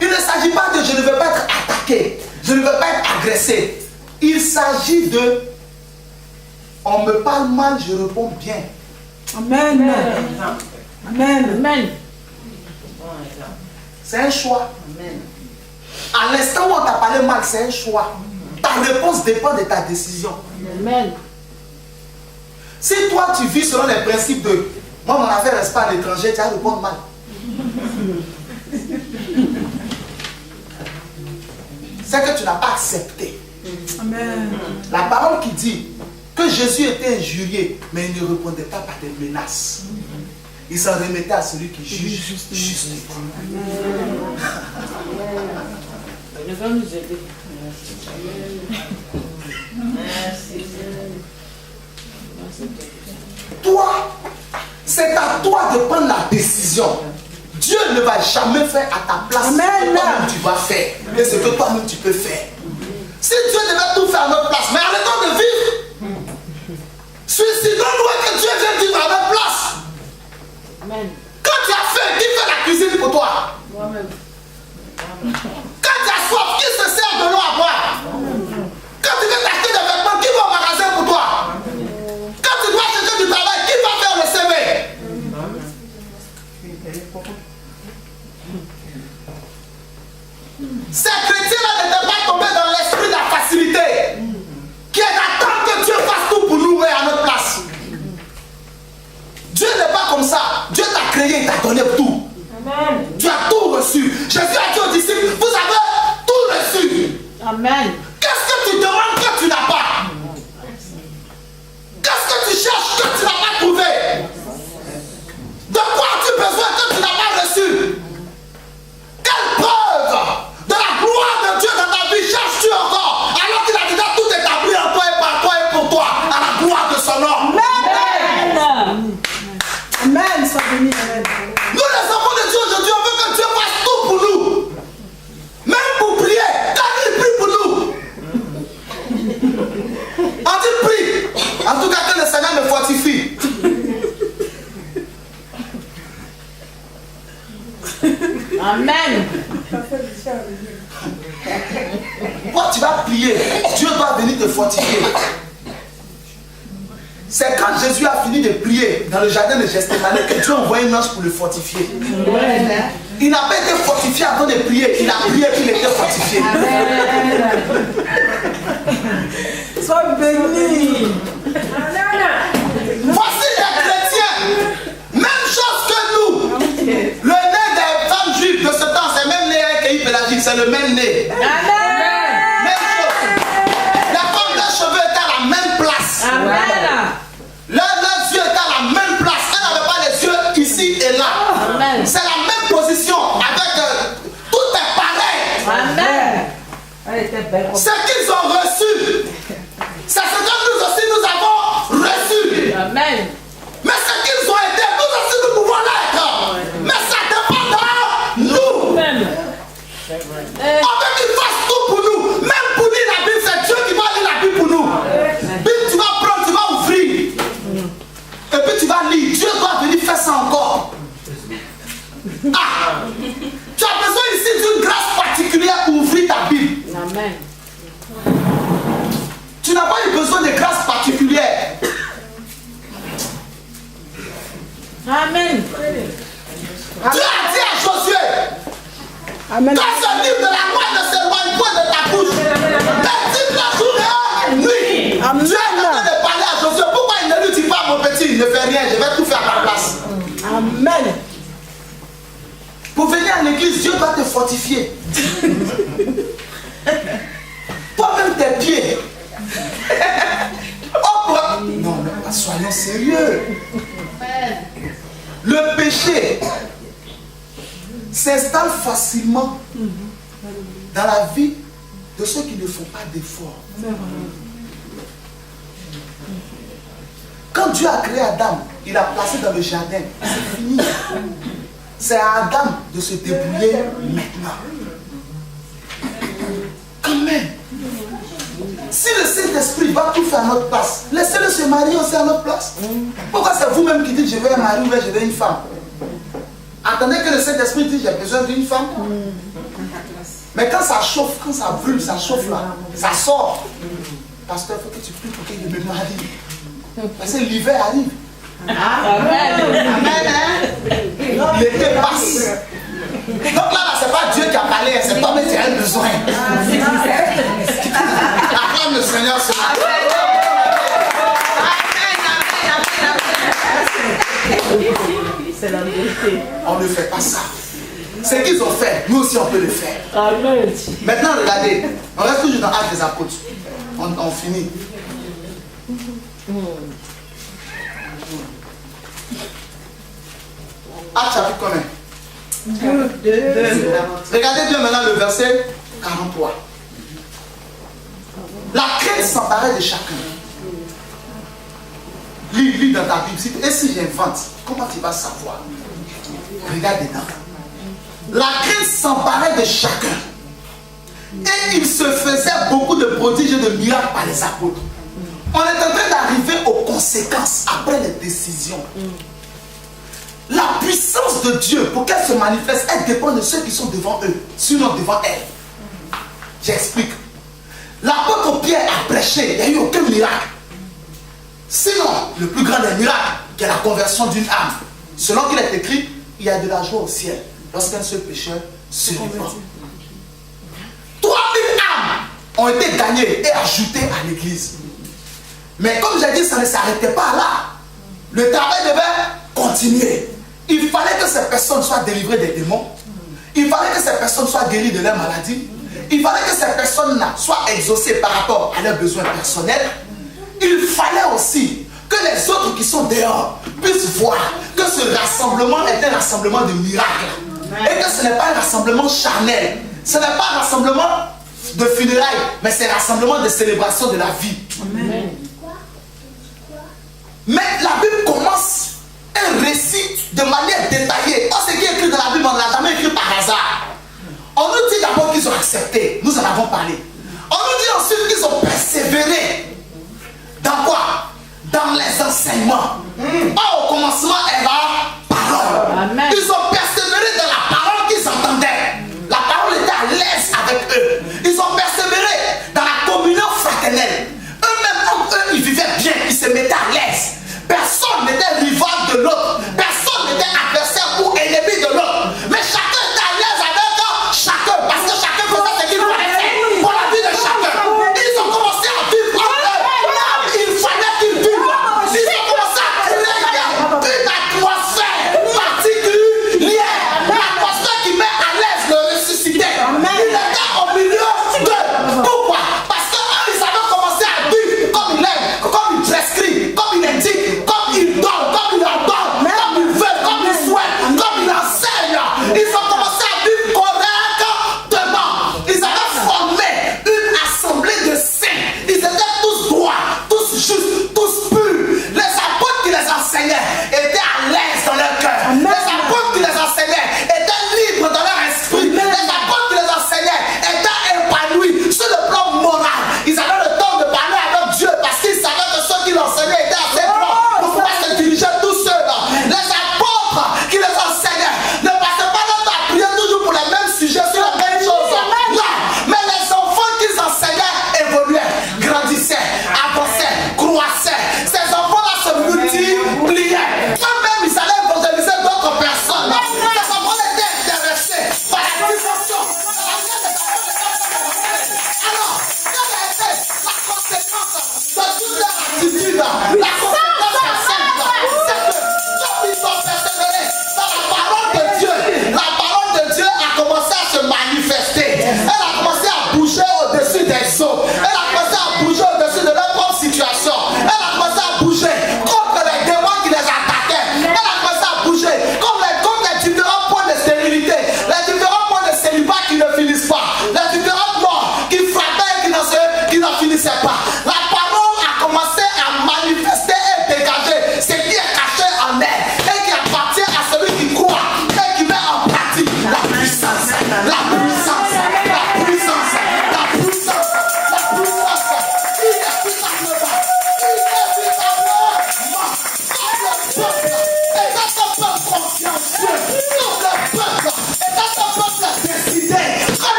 Il ne s'agit pas de je ne veux pas être attaqué. Je ne veux pas être agressé. Il s'agit de on me parle mal, je réponds bien. Amen. Amen. Amen. C'est un choix. À l'instant où on t'a parlé mal, c'est un choix. Ta réponse dépend de ta décision. Amen. Si toi tu vis selon les principes de moi mon affaire reste pas à l'étranger, tu vas répondre mal. C'est que tu n'as pas accepté. Amen. La parole qui dit que Jésus était injurié, mais il ne répondait pas par des menaces. Il s'en remettait à celui qui juge justement. Il va nous aider. Toi, c'est à toi de prendre la décision. Dieu ne va jamais faire à ta place ce que toi-même tu vas faire et ce que toi-même tu peux faire. Si Dieu devait tout faire à notre place, mais arrêtons de vivre. Suicidons-nous et que Dieu vienne vivre à notre place. Amen. Quand tu as faim, qui fait la cuisine pour toi? Moi-même. Quand tu as soif, qui se sert de l'eau à boire? Quand tu veux t'acheter des vêtements, qui va au magasin pour toi? Quand tu dois chercher du travail, qui va faire le CV? Ces chrétiens-là n'étaient pas tombés dans l'esprit de la facilité, qui est d'attendre que Dieu fasse tout pour nous et à notre place. Dieu n'est pas comme ça. Dieu t'a créé, il t'a donné tout. Amen. Tu as tout reçu. Jésus a dit aux disciples, vous avez tout reçu. Amen. Qu'est-ce que tu demandes que tu n'as pas? Qu'est-ce que tu cherches que tu n'as pas trouvé? De quoi as-tu besoin que tu n'as pas reçu? Quelle preuve de la gloire de Dieu dans ta vie cherches-tu encore? Alors qu'il a déjà tout établi en toi et par toi et pour toi, à la gloire de son nom. Amen. Amen. Sois béni. Amen. Nous les enfants de Dieu aujourd'hui, on veut que Dieu fasse tout pour nous. Même pour prier, quand il prie pour nous. On dit prie. En tout cas que le Seigneur me fortifie. Amen. Quand tu vas prier, Dieu va venir te fortifier. C'est quand Jésus a fini de prier dans le jardin de Gethsémani que Dieu a envoyé un ange pour le fortifier. Il n'a pas été fortifié avant de prier, il a prié qu'il était fortifié. Sois béni. Voici les chrétiens, même chose que nous. Le nez des femmes juives de ce temps, c'est même nez avec Kéhi pélagique, c'est le même nez. Amen. Même chose. La femme, leurs cheveux étaient à la même place. Amen. Leurs yeux étaient à la même place. Elle n'avait pas les yeux ici et là. Amen. C'est la même position avec tout est pareil. Amen. Elle était belle. Ce qu'ils ont reçu, c'est ce que nous aussi nous avons reçu. Amen. Mais ce qu'ils ont été, nous aussi nous pouvons l'être. Mais ça dépend de nous. Amen. On veut qu'il fasse tout pour nous. Même pour lire la Bible, c'est Dieu qui va lire la Bible pour nous. Bible, tu vas prendre, tu vas ouvrir. Et puis tu vas lire. Dieu doit venir faire ça encore. Ah! Tu as besoin ici d'une grâce particulière pour ouvrir ta Bible. Amen. Tu n'as pas eu besoin de grâce particulière. Amen. Dieu a dit à Josué, Amen. dans ce livre de la loi ne s'éloigne point de ta bouche. Médite la journée et la nuit. Amen. Dieu est en train de parler à Josué. Pourquoi il ne lui dit pas, mon petit, ne fais rien, je vais tout faire à ta place. Amen. Pour venir à l'église, Dieu doit te fortifier. Toi-même tes pieds. Oh, non, mais soyons sérieux. Le péché s'installe facilement dans la vie de ceux qui ne font pas d'efforts. Quand Dieu a créé Adam, il l'a placé dans le jardin. C'est fini. C'est à Adam de se débrouiller maintenant. Quand même. Si le Saint-Esprit va tout faire à notre place, laissez-le se marier aussi à notre place. Pourquoi c'est vous-même qui dites je veux un mari ou je veux une femme? Attendez que le Saint-Esprit dise j'ai besoin d'une femme. Mais quand ça chauffe, quand ça brûle, ça chauffe là, ça sort. Pasteur, il faut que tu pries pour qu'il me marie. Parce que l'hiver arrive. Amen. Amen. L'été passe. Donc là, c'est pas Dieu qui a parlé, c'est toi mais tu as un besoin. Acclame le Seigneur ce matin. C'est la vérité. On ne fait pas ça. Ce qu'ils ont fait, nous aussi on peut le faire. Amen. Maintenant, regardez, on reste toujours dans Actes des Apôtres. On finit. Actes chapitre combien? 2. Regardez bien maintenant le verset 43. La crainte s'emparait de chacun. Lis dans ta Bible. Et si j'invente, comment tu vas savoir? Regarde dedans. La crainte s'emparait de chacun. Et il se faisait beaucoup de prodiges et de miracles par les apôtres. On est en train d'arriver aux conséquences après les décisions. La puissance de Dieu, pour qu'elle se manifeste, elle dépend de ceux qui sont devant eux, sinon devant elle. J'explique. L'apôtre Pierre a prêché, il n'y a eu aucun miracle. Sinon, le plus grand des miracles, qui est la conversion d'une âme. Selon qu'il est écrit, il y a de la joie au ciel lorsqu'un seul pécheur se répand. 3000 âmes ont été gagnées et ajoutées à l'église. Mais comme j'ai dit, ça ne s'arrêtait pas là. Le travail devait continuer. Il fallait que ces personnes soient délivrées des démons. Il fallait que ces personnes soient guéries de leurs maladies. Il fallait que ces personnes-là soient exaucées par rapport à leurs besoins personnels. Il fallait aussi que les autres qui sont dehors puissent voir que ce rassemblement est un rassemblement de miracles. Et que ce n'est pas un rassemblement charnel. Ce n'est pas un rassemblement de funérailles, mais c'est un rassemblement de célébration de la vie. Amen. Mais la Bible commence un récit de manière détaillée. Oh, ce qui est écrit dans la Bible, on ne l'a jamais écrit par hasard. On nous dit d'abord qu'ils ont accepté. Nous en avons parlé. On nous dit ensuite qu'ils ont persévéré. Dans quoi? Dans les enseignements. Au commencement est la parole. Amen. Ils ont persévéré dans la parole qu'ils entendaient. La parole était à l'aise avec eux. Ils ont persévéré dans la communion fraternelle. Eux-mêmes, eux, ils vivaient bien. Ils se mettaient à l'aise. Personne n'était rival de l'autre. Personne n'était adversaire ou ennemi de l'autre. Mais chacun était à l'aise avec chacun. Parce que chacun faisait ce qu'il fallait faire pour la vie de chacun. Ils ont commencé à vivre ensemble. Il fallait qu'ils vivent. Ils ont commencé à créer une atmosphère particulière. L'atmosphère qui met à l'aise le ressuscité. Il était au milieu d'eux. Pourquoi? Parce qu'eux, ils avaient commencé à vivre comme il aime, comme il prescrit, comme il indique, comme il donne, comme il ordonne, comme il veut, comme il souhaite, comme il enseigne. Ils ont commencé à vivre correctement. Ils avaient formé une assemblée de saints. Ils étaient tous droits, tous justes, tous purs. Les apôtres qui les enseignaient étaient à l'aise dans leur cœur. Les apôtres qui les enseignaient étaient libres dans leur esprit. Les apôtres qui les enseignaient étaient épanouis sur le plan moral. Ils avaient le temps de parler avec Dieu parce qu'ils savaient que ceux qui l'enseignaient étaient assez bons pour pouvoir se diriger tout seuls. Les apôtres qui les enseignaient ne passaient pas leur temps à prier toujours pour les mêmes sujets sur les mêmes choses. Non, mais les enfants qu'ils enseignaient évoluaient, grandissaient, avançaient, croissaient. Ces enfants-là se multipliaient. Eux-mêmes, ils allaient évangéliser d'autres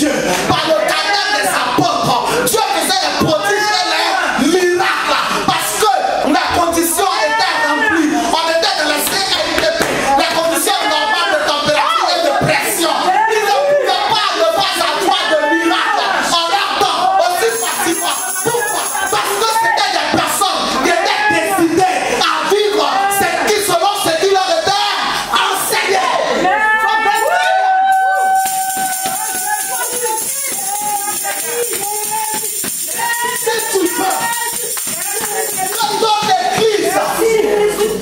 Dieu. Par le canal des apôtres, Dieu faisait les prodiges et les miracles. Parce que la condition était remplie. On était dans la CNDP. La condition normale de température et de pression. Ils ne pouvaient pas le faire à toi de miracle en leur temps aussi facilement. Pourquoi? Parce que c'était des personnes qui étaient décidées à vivre selon ce qui leur était enseigné. Si tu veux que ton église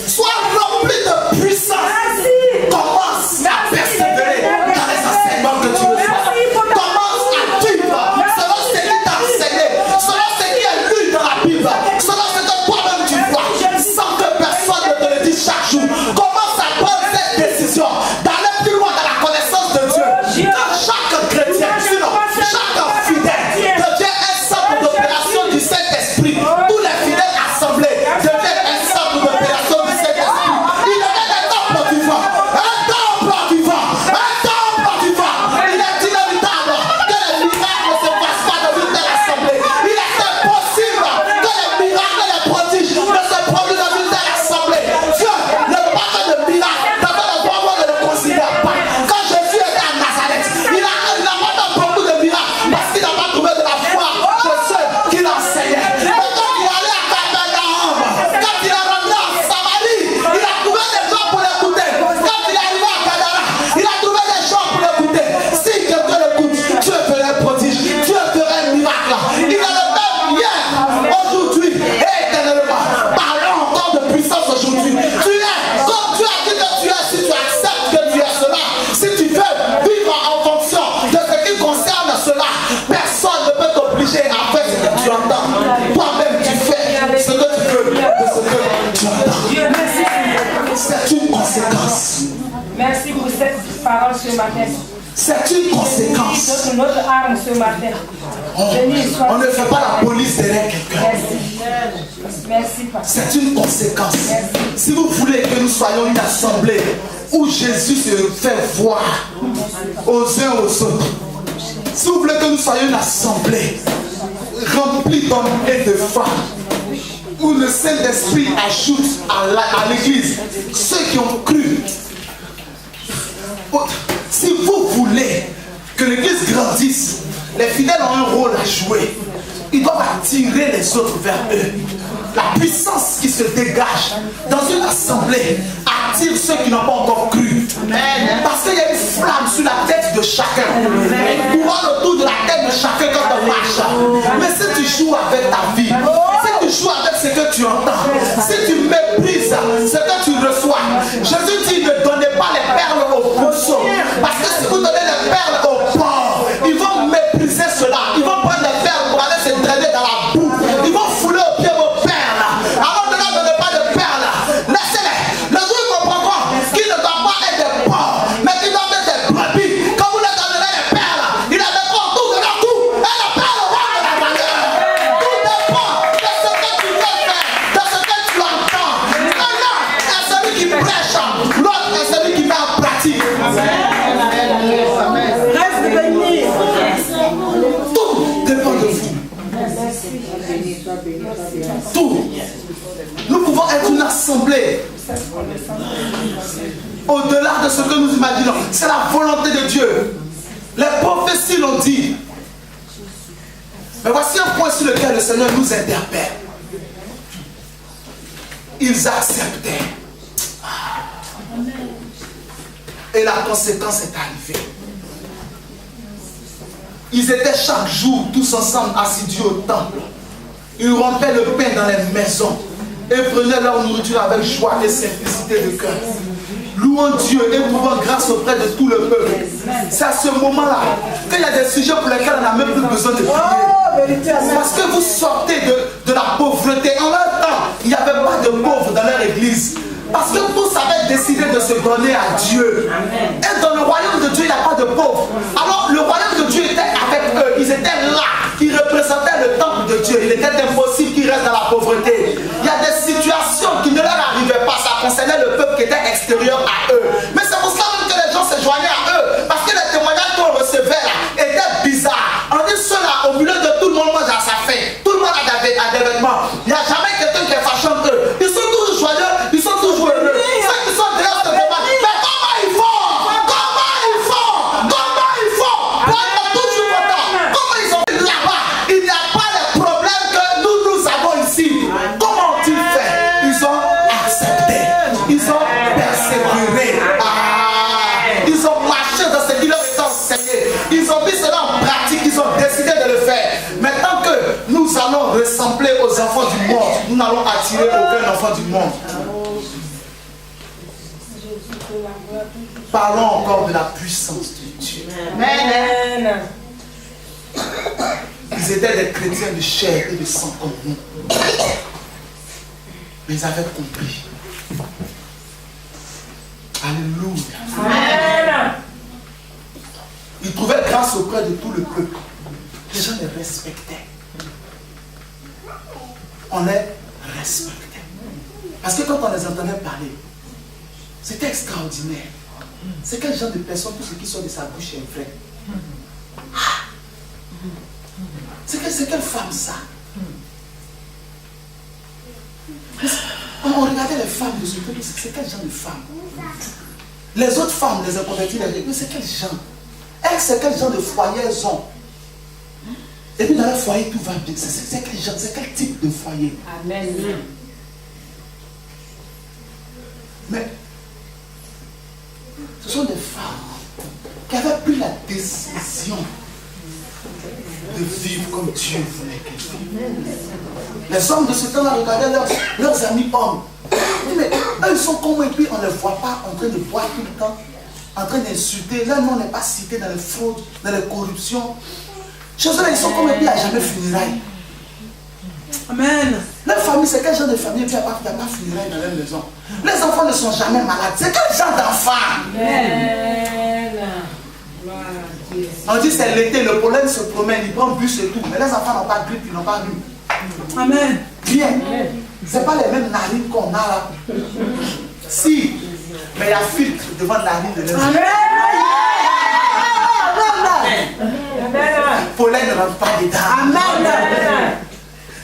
soit remplie de puissance, commence à persévérer dans les enseignements que tu reçois. Commence à vivre selon ce qui t'a enseigné, selon ce qui est lu dans la Bible, selon ce que toi-même tu vois, sans que personne ne te le dise chaque jour. Commence à prendre cette décision d'aller plus loin dans la connaissance de Dieu. Quand chaque chrétien, sinon chaque fidèle devient un centre d'opération du Saint-Esprit. Tous les fidèles assemblés deviennent un centre d'opération du Saint-Esprit. Il devient un temple vivant, un temple vivant, un temple vivant. Il est inévitable que les miracles ne se passent pas dans une telle assemblée. Il est impossible que les miracles et les prodiges ne se produisent dans une telle assemblée. Dieu ne parle de miracles dans un endroit où on ne le considère pas. Quand Jésus était à Nazareth, il a pas beaucoup de miracles parce qu'il n'a pas trouvé de la foi chez ceux qui l'enseignaient. Mais quand il allait à Capernaum, quand il est rentré en Samarie, il a trouvé des gens pour l'écouter. Quand il est arrivé à Gadara, il a trouvé des gens pour l'écouter. Si quelqu'un l'écoute, Dieu ferait un prodige, Dieu ferait un miracle. Il est le même hier, aujourd'hui et éternellement. Parlons encore de puissance aujourd'hui. Tu es comme Dieu a dit que tu es. Si tu acceptes que tu es cela, si tu veux vivre en fonction de ce qui concerne cela, personne ne peut t'obliger à faire ce que tu entends. Toi-même tu fais ce que tu veux de ce que tu entends. C'est une conséquence. Merci pour cette parole ce matin. C'est une conséquence. Notre arme ce matin. On ne fait pas la police derrière quelqu'un. Merci. Merci, Papa. C'est une conséquence. Si vous voulez que nous soyons une assemblée où Jésus se fait voir aux uns aux autres, si vous voulez que nous soyons une assemblée remplie d'hommes et de femmes, où le Saint-Esprit ajoute à l'église ceux qui ont cru. Si vous voulez que l'église grandisse, les fidèles ont un rôle à jouer. Ils doivent attirer les autres vers eux. La puissance qui se dégage dans une assemblée attire ceux qui n'ont pas encore cru. Parce qu'il y a une flamme sur la tête de chacun. Une couronne autour de la tête de chacun quand on marche. Mais si tu joues avec ta vie, si tu joues avec ce que tu entends, si tu méprises ce que tu reçois, Jésus dit ne donnez pas les perles aux poissons. Parce que si vous donnez les perles aux porcs, ils vont mépriser cela. Ils vont prendre les perles pour aller se traîner dans la boue. Ils vont fouler aux pieds vos perles. Alors ne leur donnez pas de perles. Laissez-les. Le jour ils comprendront qu'ils ne doivent pas être des porcs, mais qu'ils doivent être des brebis. Quand vous leur donnez les perles, ils les mettront autour de leur cou. Et les perles auront de la valeur. Tout dépend de ce que tu veux faire, de ce que tu entends. L'un est celui qui prêche, l'autre est celui qui met en pratique. Reste béni. Tout dépend de vous. Tout. Nous pouvons être une assemblée au-delà de ce que nous imaginons. C'est la volonté de Dieu. Les prophéties l'ont dit. Mais voici un point sur lequel le Seigneur nous interpelle. Ils acceptaient. Et la conséquence est arrivée. Ils étaient chaque jour tous ensemble assidus au temple. Ils rompaient le pain dans les maisons et prenaient leur nourriture avec joie et simplicité de cœur, louant Dieu et trouvant grâce auprès de tout le peuple. C'est à ce moment-là qu'il y a des sujets pour lesquels on n'a même plus besoin de prier. Parce que vous sortez de la pauvreté. En leur temps, il n'y avait pas de pauvres dans leur église. Parce que tous avaient décidé de se donner à Dieu. Et dans le royaume de Dieu, il n'y a pas de pauvres. Alors le royaume de Dieu était avec eux. Ils étaient là. Ils représentaient le temple de Dieu. Il était impossible qu'ils restent dans la pauvreté. Il y a des situations qui ne leur arrivaient pas. Ça concernait le peuple qui était extérieur à eux. Mais c'est pour ça même que les gens se joignaient à eux. Parce que les témoignages qu'on recevait là étaient bizarres. décidé de le faire. Maintenant que nous allons ressembler aux enfants du monde, nous n'allons attirer aucun enfant du monde. Parlons encore de la puissance de Dieu. Amen. Ils étaient des chrétiens de chair et de sang comme nous. Mais ils avaient compris. Alléluia. Amen. Ils trouvaient grâce auprès de tout le peuple. Les gens les respectaient. On les respectait. Parce que quand on les entendait parler, c'était extraordinaire. C'est quel genre de personne, tout ce qui sort de sa bouche est vrai. C'est quelle femme ça? On regardait les femmes de ce peuple, c'est quel genre de femme? Les autres femmes, les inconverties, mais c'est quel genre? Elles, c'est quel genre de foyer elles ont? Et puis dans le foyer, tout va bien. C'est quel genre, c'est quel type de foyer? Amen. Mais ce sont des femmes qui avaient pris la décision de vivre comme Dieu voulait qu'elles vivent. Les hommes de ce temps-là regardaient leurs amis hommes. Ils disaient, mais eux ils sont comme moi et puis on ne les voit pas en train de boire tout le temps, en train d'insulter. Là, nous on n'est pas cités dans les fraudes, dans les corruptions. Chez eux, ils sont comme et puis il n'y a jamais funérailles. Amen. Leur famille, c'est quel genre de famille et puis il n'y a pas funérailles dans leur maison. Les enfants ne sont jamais malades. C'est quel genre d'enfant? Amen. On dit c'est l'été, le pollen se promène, il prend bus et tout. Mais les enfants n'ont pas de grippe, ils n'ont pas rhume. Amen. Bien. Ce n'est pas les mêmes narines qu'on a là. Si, mais il y a filtre devant la narine de l'enfant. Le pollen ne rentre pas dedans. Amen.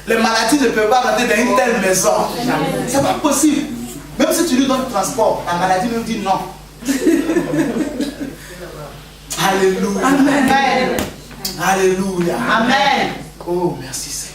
Les maladies ne peuvent pas rentrer dans une telle maison. C'est pas possible. Même si tu lui donnes le transport, la maladie même dit non. Alléluia. Amen. Alléluia. Amen. Oh, merci Seigneur.